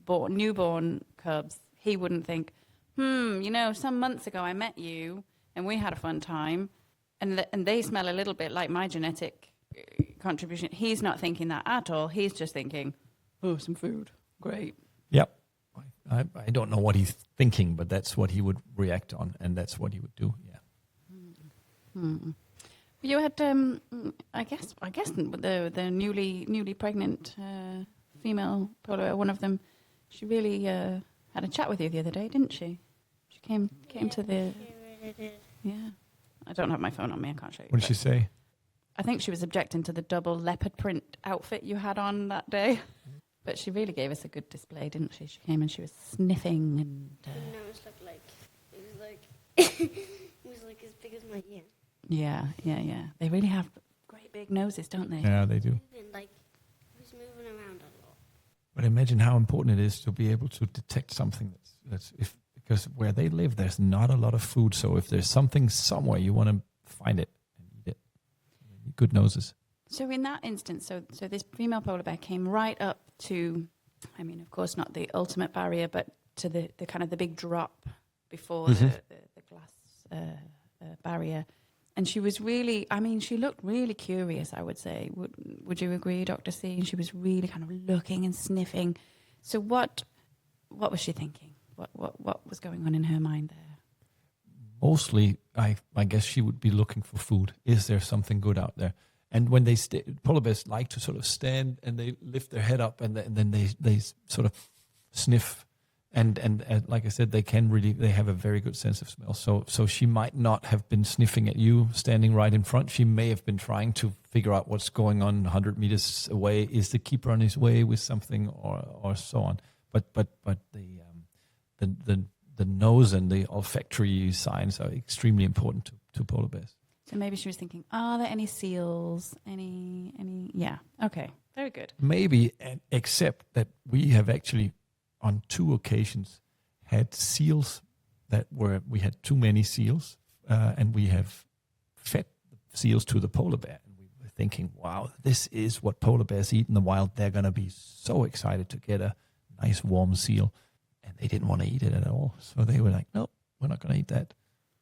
newborn cubs, he wouldn't think, some months ago I met you and we had a fun time, and they smell a little bit like my genetic contribution. He's not thinking that at all. He's just thinking, oh, some food, great. Yep. I don't know what he's thinking, but that's what he would react on, and that's what he would do. Yeah. You had, I guess, the newly pregnant female polar bear, one of them. She really had a chat with you the other day, didn't she? She came to the. She really did. Yeah, I don't have my phone on me. I can't show you. What did she say? I think she was objecting to the double leopard print outfit you had on that day. But she really gave us a good display, didn't she? She came and she was sniffing and. No, it was like as big as my ear. Yeah. They really have great big noses, don't they? Yeah, they do. He was moving around a lot. But imagine how important it is to be able to detect something because where they live, there's not a lot of food. So if there's something somewhere, you want to find it and eat it. Good noses. So in that instance, so this female polar bear came right up to, I mean, of course, not the ultimate barrier, but to the kind of the big drop before the glass barrier. And she was really, she looked really curious, I would say. Would you agree, Dr. C? And she was really kind of looking and sniffing. So what was she thinking? What was going on in her mind there? Mostly, I guess she would be looking for food. Is there something good out there? And when they polar bears like to sort of stand and they lift their head up and then they sort of sniff. And like I said, they have a very good sense of smell. So she might not have been sniffing at you standing right in front. She may have been trying to figure out what's going on 100 meters away. Is the keeper on his way with something or so on? But the nose and the olfactory signs are extremely important to polar bears. So maybe she was thinking, are there any seals? Any? Yeah. Okay. Very good. Maybe, except that we have actually on 2 occasions had seals we had too many seals, and we have fed seals to the polar bear. And we were thinking, wow, this is what polar bears eat in the wild. They're going to be so excited to get a nice warm seal. And they didn't want to eat it at all. So they were like, no, we're not going to eat that.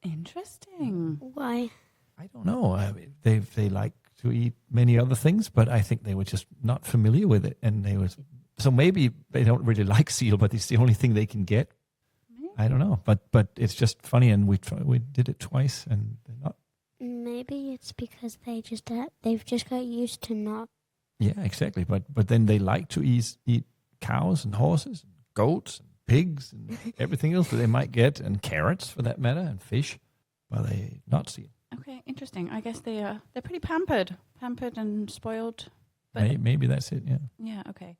Interesting. Why? I don't know. I mean, they like to eat many other things, but I think they were just not familiar with it. And so maybe they don't really like seal, but it's the only thing they can get. I don't know, but it's just funny, and we did it twice, and they're not. Maybe it's because they've just got used to not. Yeah, exactly. But then they like to eat cows and horses, and goats and pigs and everything else that they might get, and carrots for that matter, and fish, but they not seal. Okay, interesting. I guess they're pretty pampered and spoiled. But Maybe that's it. Yeah. Yeah. Okay.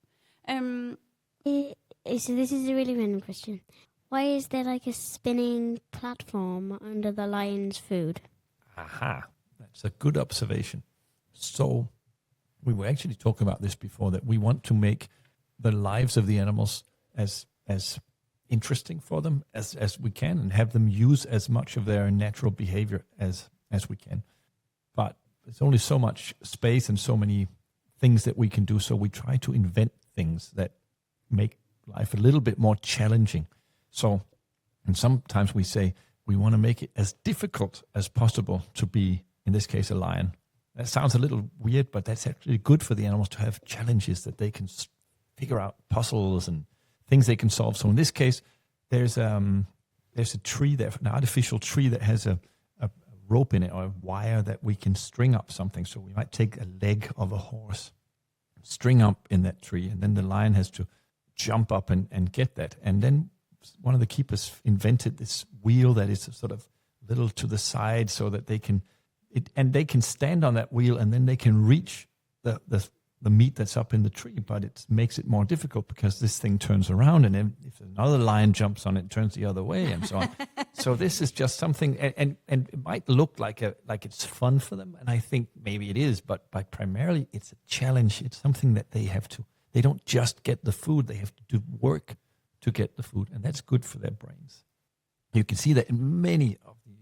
So this is a really random question. Why is there like a spinning platform under the lion's food? Aha, that's a good observation. So we were actually talking about this before, that we want to make the lives of the animals as interesting for them as we can, and have them use as much of their natural behavior as we can. But there's only so much space and so many things that we can do, so we try to invent things that make life a little bit more challenging. So, and sometimes we say we want to make it as difficult as possible to be, in this case, a lion. That sounds a little weird, but that's actually good for the animals to have challenges that they can figure out, puzzles and things they can solve. So in this case, there's a tree there, an artificial tree that has a rope in it, or a wire that we can string up something. So we might take a leg of a horse, string up in that tree, and then the lion has to jump up and get that. And then one of the keepers invented this wheel that is sort of little to the side, so that they can stand on that wheel, and then they can reach the meat that's up in the tree. But it makes it more difficult because this thing turns around, and then if another lion jumps on it, it turns the other way, and so on. So this is just something, and it might look like it's fun for them, and I think maybe it is, but primarily it's a challenge. It's something that they don't just get the food, they have to do work to get the food, and that's good for their brains. You can see that in many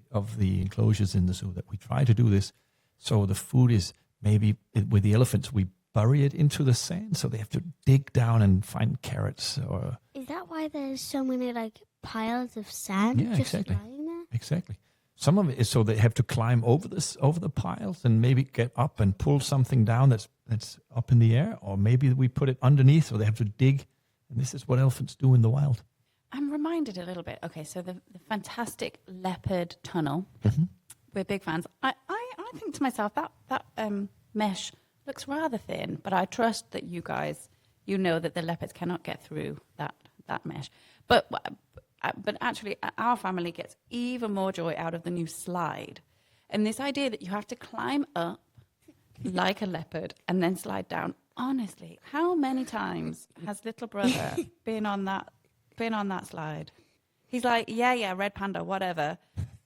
of the enclosures in the zoo that we try to do this. So the food is maybe, with the elephants, we bury it into the sand, so they have to dig down and find carrots. Or is that why there's so many like piles of sand just lying there? Exactly. Some of it is so they have to climb over the piles and maybe get up and pull something down that's up in the air, or maybe we put it underneath, so they have to dig. And this is what elephants do in the wild. I'm reminded a little bit. Okay, so the fantastic leopard tunnel. Mm-hmm. We're big fans. I think to myself that mesh looks rather thin, but I trust that you guys, that the leopards cannot get through that mesh. But actually, our family gets even more joy out of the new slide, and this idea that you have to climb up like a leopard and then slide down. Honestly, how many times has little brother been on that slide? He's like, yeah, red panda, whatever.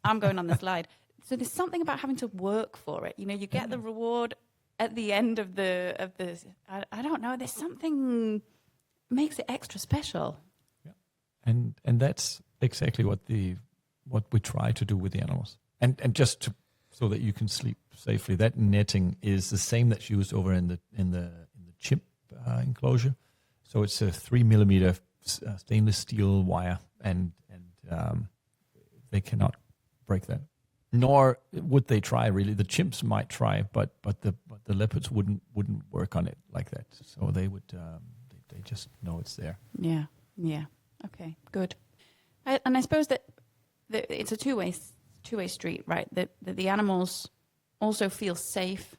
I'm going on the slide. So there's something about having to work for it. You get the reward at the end of the. I don't know. There's something makes it extra special. Yeah, and that's exactly what we try to do with the animals, and just so that you can sleep safely. That netting is the same that's used over in the chimp enclosure. So it's a 3 millimeter stainless steel wire, and they cannot break that. Nor would they try, really. The chimps might try, but the leopards wouldn't work on it like that. So they would they just know it's there. Yeah. Okay, good. And I suppose that it's a two-way street, right? That the animals also feel safe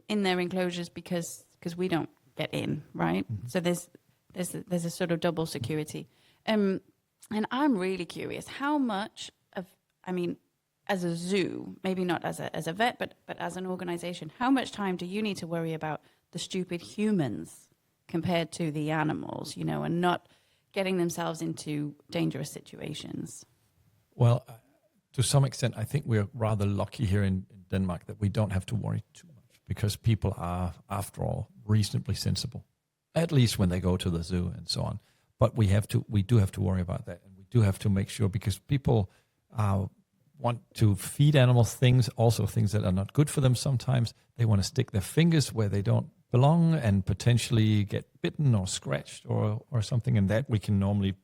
in their enclosures because we don't get in, right? Mm-hmm. So there's a sort of double security. And I'm really curious, how much as a zoo, maybe not as a vet, but as an organization, how much time do you need to worry about the stupid humans compared to the animals, and not getting themselves into dangerous situations? Well, to some extent, I think we're rather lucky here in Denmark that we don't have to worry too much, because people are, after all, reasonably sensible, at least when they go to the zoo and so on. But we do have to worry about that, and we do have to make sure, because people want to feed animals things that are not good for them sometimes. They want to stick their fingers where they don't belong and potentially get bitten or scratched or something, and that we can normally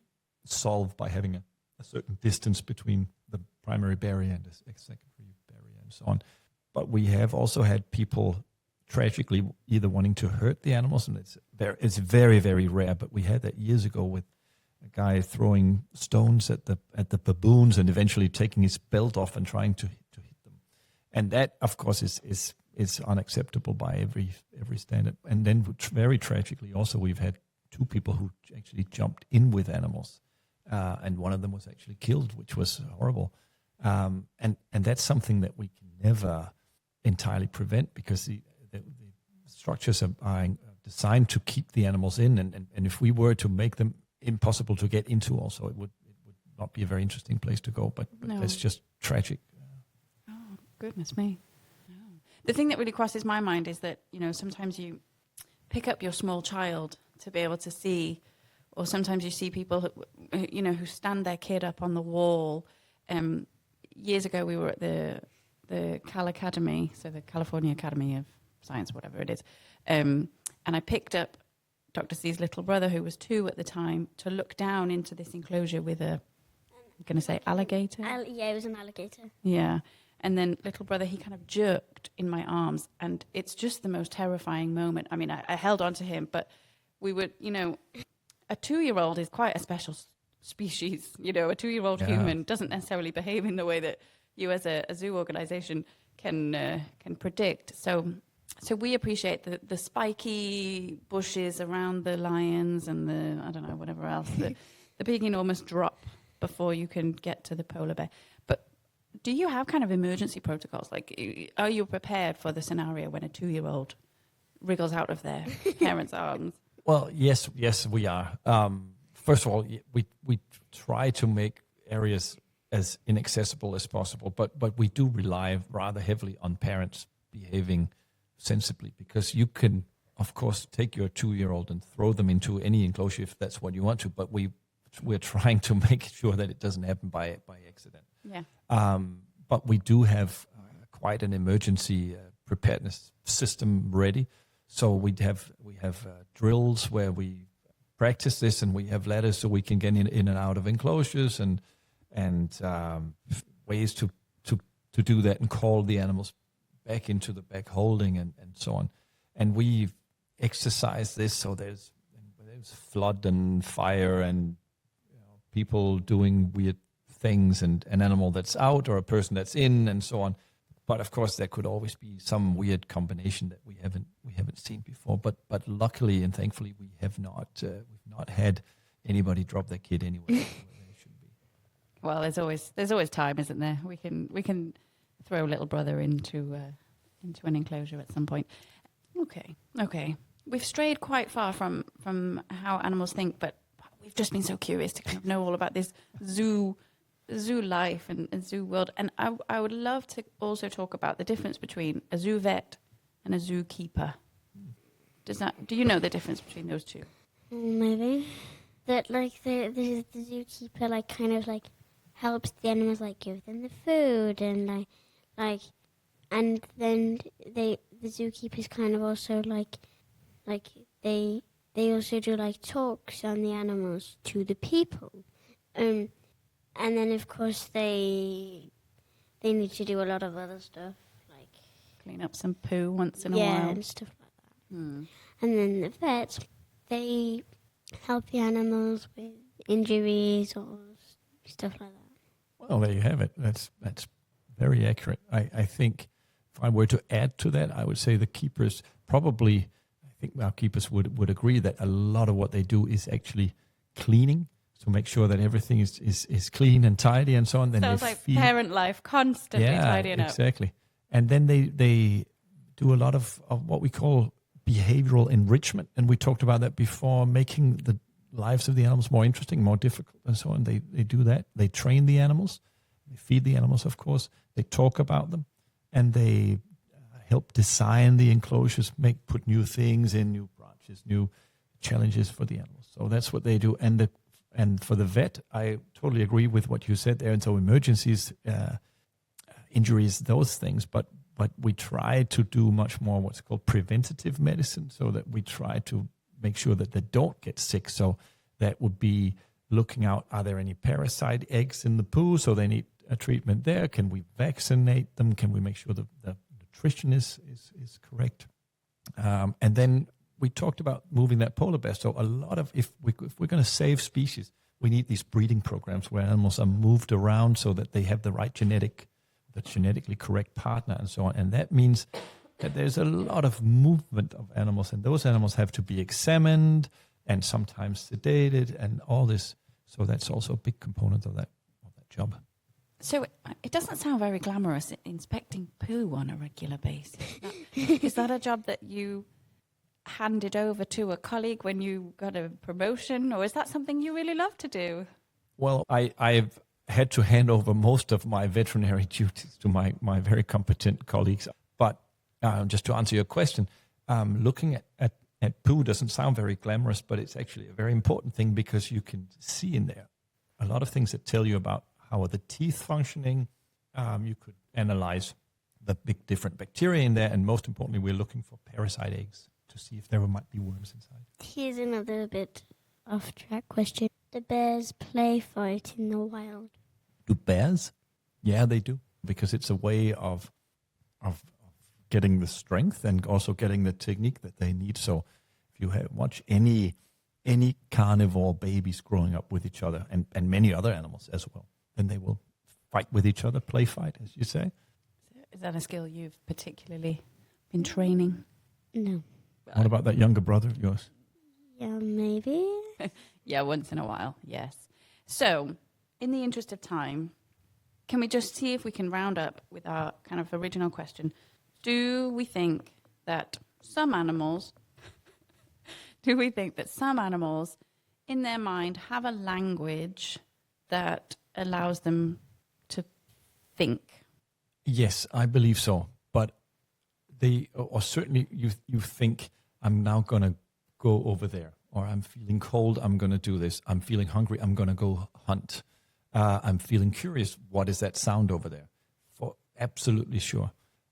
solve by having a certain distance between the primary barrier and the secondary barrier and so on. But we have also had people tragically either wanting to hurt the animals, and it's very, very rare, but we had that years ago with a guy throwing stones at the baboons and eventually taking his belt off and trying to hit them. And that, of course, is unacceptable by every standard. And then very tragically also we've had 2 people who actually jumped in with animals, and one of them was actually killed, which was horrible. And that's something that we can never entirely prevent, because the structures are designed to keep the animals in, and if we were to make them impossible to get into also, it would not be a very interesting place to go, but No. that's just tragic. Oh, goodness me. Oh. The thing that really crosses my mind is that, sometimes you pick up your small child to be able to see, or sometimes you see people who stand their kid up on the wall. Years ago we were at the Cal Academy, so the California Academy of Science, whatever it is, and I picked up Dr. C's little brother, who was 2 at the time, to look down into this enclosure with I'm going to say alligator? Yeah, it was an alligator. Yeah. And then little brother, he kind of jerked in my arms, and it's just the most terrifying moment. I mean, I held on to him, but we would, a 2-year-old is quite a special species. A 2-year-old human doesn't necessarily behave in the way that you as a zoo organization can predict. So we appreciate the spiky bushes around the lions and the, I don't know, whatever else, the big enormous drop before you can get to the polar bear. But do you have kind of emergency protocols? Like, are you prepared for the scenario when a 2-year-old wriggles out of their parents' arms? Well, yes, we are. First of all, we try to make areas as inaccessible as possible, but we do rely rather heavily on parents behaving sensibly, because you can, of course, take your 2-year-old and throw them into any enclosure if that's what you want to, but we're trying to make sure that it doesn't happen by accident. Yeah. But we do have quite an emergency preparedness system ready. So we have drills where we practice this, and we have ladders so we can get in and out of enclosures, and ways to do that and call the animals back into the back holding and so on. And we exercise this, so there's flood and fire and people doing weird things, and an animal that's out or a person that's in and so on. But of course there could always be some weird combination that we haven't seen before. But luckily and thankfully we've not had anybody drop their kid anywhere where they shouldn't be. Well, there's always time, isn't there? We can throw little brother into an enclosure at some point. Okay. We've strayed quite far from how animals think, but we've just been so curious to kind of know all about this zoo life and zoo world. And I would love to also talk about the difference between a zoo vet and a zookeeper. Do you know the difference between those two? Maybe. That like the zookeeper like kind of like helps the animals, like give them the food and like and then the zookeepers kind of also like they also do like talks on the animals to the people. And then of course they need to do a lot of other stuff, like Clean up some poo once in a while. yeah, and stuff like that. And then the vets, they help the animals with injuries or stuff like that. Well, there you have it. That's very accurate. I think if I were to add to that, I would say the keepers probably, I think our keepers would agree that a lot of what they do is actually cleaning, to make sure that everything is clean and tidy and so on. Then Sounds like parent life, constantly tidying up. Exactly. And then they do a lot of what we call behavioral enrichment, and we talked about that before, making the lives of the animals more interesting, more difficult, and so on. They do that. They train the animals. They feed the animals, of course. They talk about them, and they help design the enclosures, put new things in, new branches, new challenges for the animals. So that's what they do. And And for the vet, I totally agree with what you said there. And so emergencies, injuries, those things. But we try to do much more what's called preventative medicine, so that we try to make sure that they don't get sick. So that would be looking out, are there any parasite eggs in the poo? So they need a treatment there. Can we vaccinate them? Can we make sure that the nutrition is correct? And then we talked about moving that polar bear. So a lot of, if we're going to save species, we need these breeding programs where animals are moved around so that they have the right genetically correct partner and so on. And that means that there's a lot of movement of animals, and those animals have to be examined and sometimes sedated and all this. So that's also a big component of that job. So it doesn't sound very glamorous, inspecting poo on a regular basis. Is that a job that you handed over to a colleague when you got a promotion, or is that something you really love to do? Well, I've had to hand over most of my veterinary duties to my very competent colleagues. But just to answer your question, looking at poo doesn't sound very glamorous, but it's actually a very important thing, because you can see in there a lot of things that tell you about how are the teeth functioning. You could analyze the big different bacteria in there, and most importantly, we're looking for parasite eggs to see if there might be worms inside. Here's another bit off track question. Do bears play fight in the wild? Do bears? Yeah, they do, because it's a way of getting the strength and also getting the technique that they need. So if you watch any carnivore babies growing up with each other, and many other animals as well, then they will fight with each other, play fight, as you say. Is that a skill you've particularly been training? No. What about that younger brother of yours? Yeah, maybe. Yeah, once in a while, yes. So, in the interest of time, can we just see if we can round up with our kind of original question? Do we think that some animals in their mind have a language that allows them to think? Yes, I believe so. But or certainly you think, I'm now going to go over there, or I'm feeling cold, I'm going to do this. I'm feeling hungry, I'm going to go hunt. I'm feeling curious, what is that sound over there? For absolutely sure.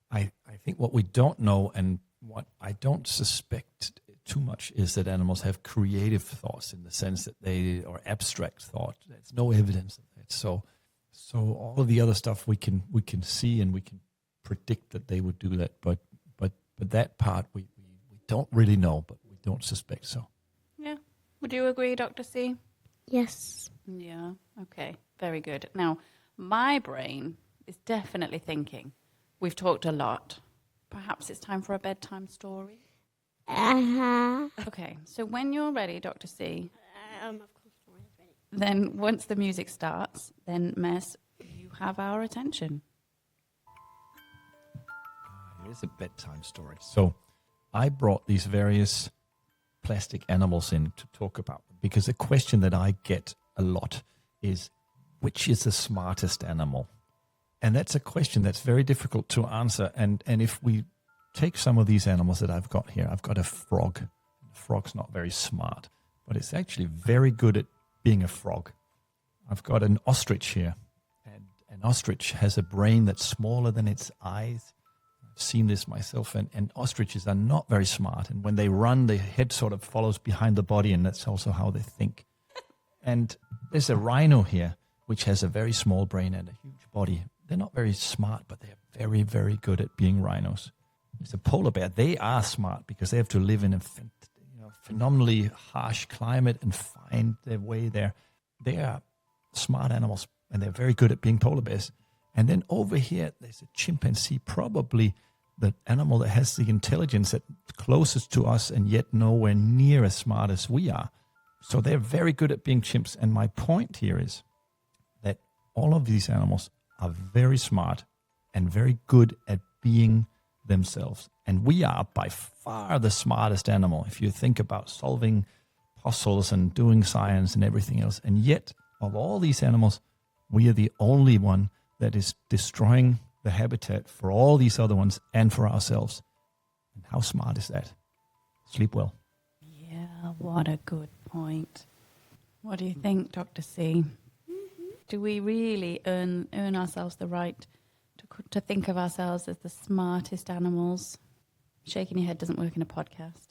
I think what we don't know, and what I don't suspect too much, is that animals have creative thoughts, in the sense that they are abstract thought. There's no evidence of that. So all of the other stuff we can see, and we can predict that they would do that. But that part we don't really know, but we don't suspect so. Yeah. Would you agree, Dr. C? Yes. Yeah. Okay. Very good. Now, my brain is definitely thinking, we've talked a lot. Perhaps it's time for a bedtime story? Uh-huh. Okay. So when you're ready, Dr. C, Of course, I'm ready. then once the music starts, then Mads, you have our attention. It is a bedtime story. So I brought these various plastic animals in to talk about them, because a question that I get a lot is, which is the smartest animal? And that's a question that's very difficult to answer. And if we take some of these animals that I've got here, I've got a frog. The frog's not very smart, but it's actually very good at being a frog. I've got an ostrich here, and an ostrich has a brain that's smaller than its eyes. I've seen this myself, and ostriches are not very smart. And when they run, the head sort of follows behind the body, and that's also how they think. And there's a rhino here, which has a very small brain and a huge body. They're not very smart, but they're very, very good at being rhinos. There's a polar bear. They are smart, because they have to live in a phenomenally harsh climate and find their way there. They are smart animals, and they're very good at being polar bears. And then over here, there's a chimpanzee, probably the animal that has the intelligence that's closest to us, and yet nowhere near as smart as we are. So they're very good at being chimps. And my point here is that all of these animals are very smart and very good at being themselves. And we are by far the smartest animal, if you think about solving puzzles and doing science and everything else. And yet, of all these animals, we are the only one that is destroying the habitat for all these other ones and for ourselves. And how smart is that? Sleep well. Yeah, what a good point. What do you think, Dr. C? Do we really earn ourselves the right to think of ourselves as the smartest animals? Shaking your head doesn't work in a podcast.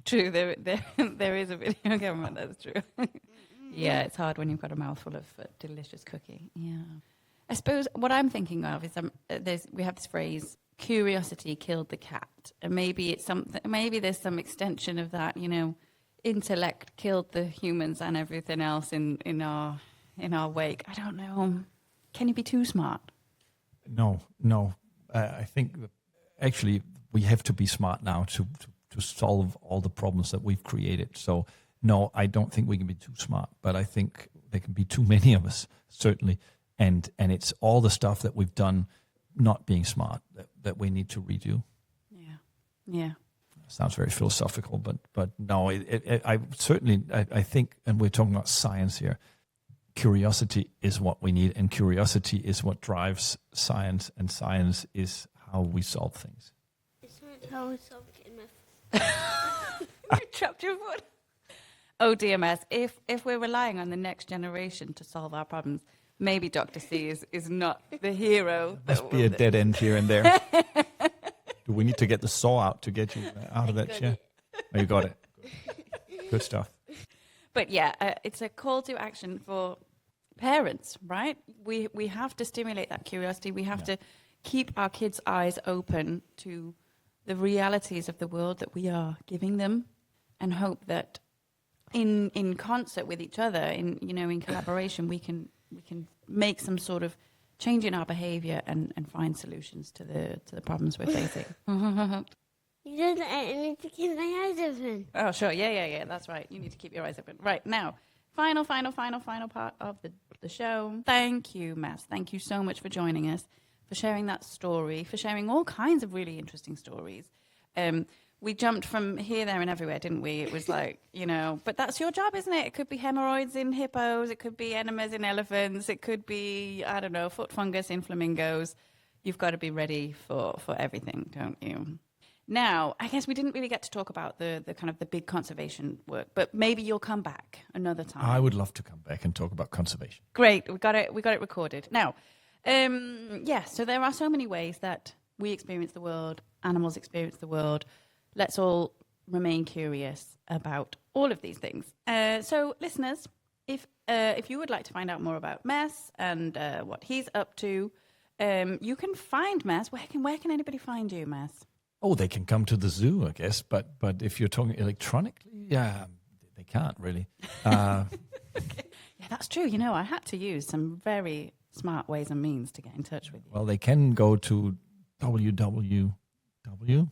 True, there is a video camera, that's true. Yeah, it's hard when you've got a mouthful of delicious cookie. Yeah. I suppose what I'm thinking of is we have this phrase, curiosity killed the cat. And maybe it's something, maybe there's some extension of that, intellect killed the humans and everything else in our wake. I don't know. Can you be too smart? No. I think that actually we have to be smart now to solve all the problems that we've created. So no, I don't think we can be too smart, but I think there can be too many of us, certainly. And it's all the stuff that we've done not being smart that we need to redo. Yeah. Sounds very philosophical, but no, I certainly think, and we're talking about science here, curiosity is what we need, and curiosity is what drives science, and science is how we solve things. It's not how we solve it in my I chopped your foot. Oh, DMS, if we're relying on the next generation to solve our problems, maybe Dr. C is not the hero. Must be a dead end here and there. Do we need to get the saw out to get you out of that chair? Oh, you got it. Good stuff. But yeah, it's a call to action for parents, right? We have to stimulate that curiosity. We have to keep our kids' eyes open to the realities of the world that we are giving them, and hope that in concert with each other, in collaboration, we can make some sort of change in our behavior and find solutions to the problems we're facing. You don't I need to keep my eyes open. Oh, sure. Yeah. That's right. You need to keep your eyes open. Right, now, final part of the show. Thank you, Mads. Thank you so much for joining us, for sharing that story, for sharing all kinds of really interesting stories. We jumped from here, there, and everywhere, didn't we? It was like, but that's your job, isn't it? It could be hemorrhoids in hippos. It could be enemas in elephants. It could be, I don't know, foot fungus in flamingos. You've got to be ready for everything, don't you? Now, I guess we didn't really get to talk about the kind of the big conservation work, but maybe you'll come back another time. I would love to come back and talk about conservation. Great. We got it recorded. Now, so there are so many ways that we experience the world, animals experience the world. Let's all remain curious about all of these things. So, listeners, if you would like to find out more about Mads and what he's up to, you can find Mads. Where can anybody find you, Mads? Oh, they can come to the zoo, I guess. But if you're talking electronically, they can't really. Yeah, that's true. I had to use some very smart ways and means to get in touch with you. Well, they can go to www.zoo.dk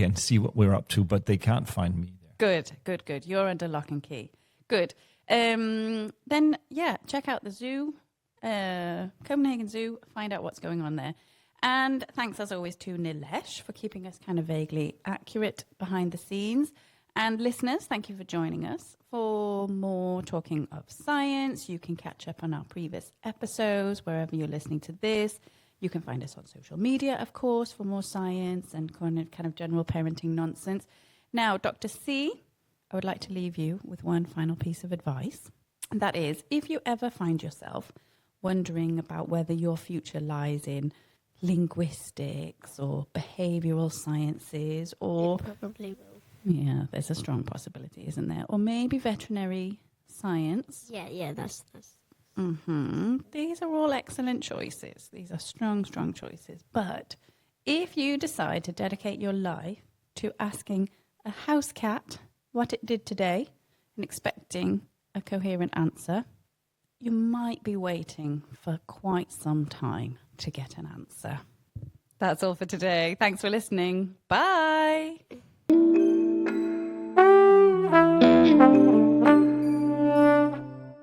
and see what we're up to, but they can't find me there. Good. You're under lock and key. Good. Then, check out the zoo, Copenhagen Zoo, find out what's going on there. And thanks, as always, to Nilesh for keeping us kind of vaguely accurate behind the scenes. And listeners, thank you for joining us. For more talking of science, you can catch up on our previous episodes wherever you're listening to this. You can find us on social media, of course, for more science and kind of general parenting nonsense. Now, Dr. C, I would like to leave you with one final piece of advice. And that is, if you ever find yourself wondering about whether your future lies in linguistics or behavioral sciences, or It probably will. Yeah, there's a strong possibility, isn't there? Or maybe veterinary science. Yeah, that's. These are all excellent choices. These are strong choices. But if you decide to dedicate your life to asking a house cat what it did today and expecting a coherent answer, you might be waiting for quite some time to get an answer. That's all for today. Thanks for listening. Bye.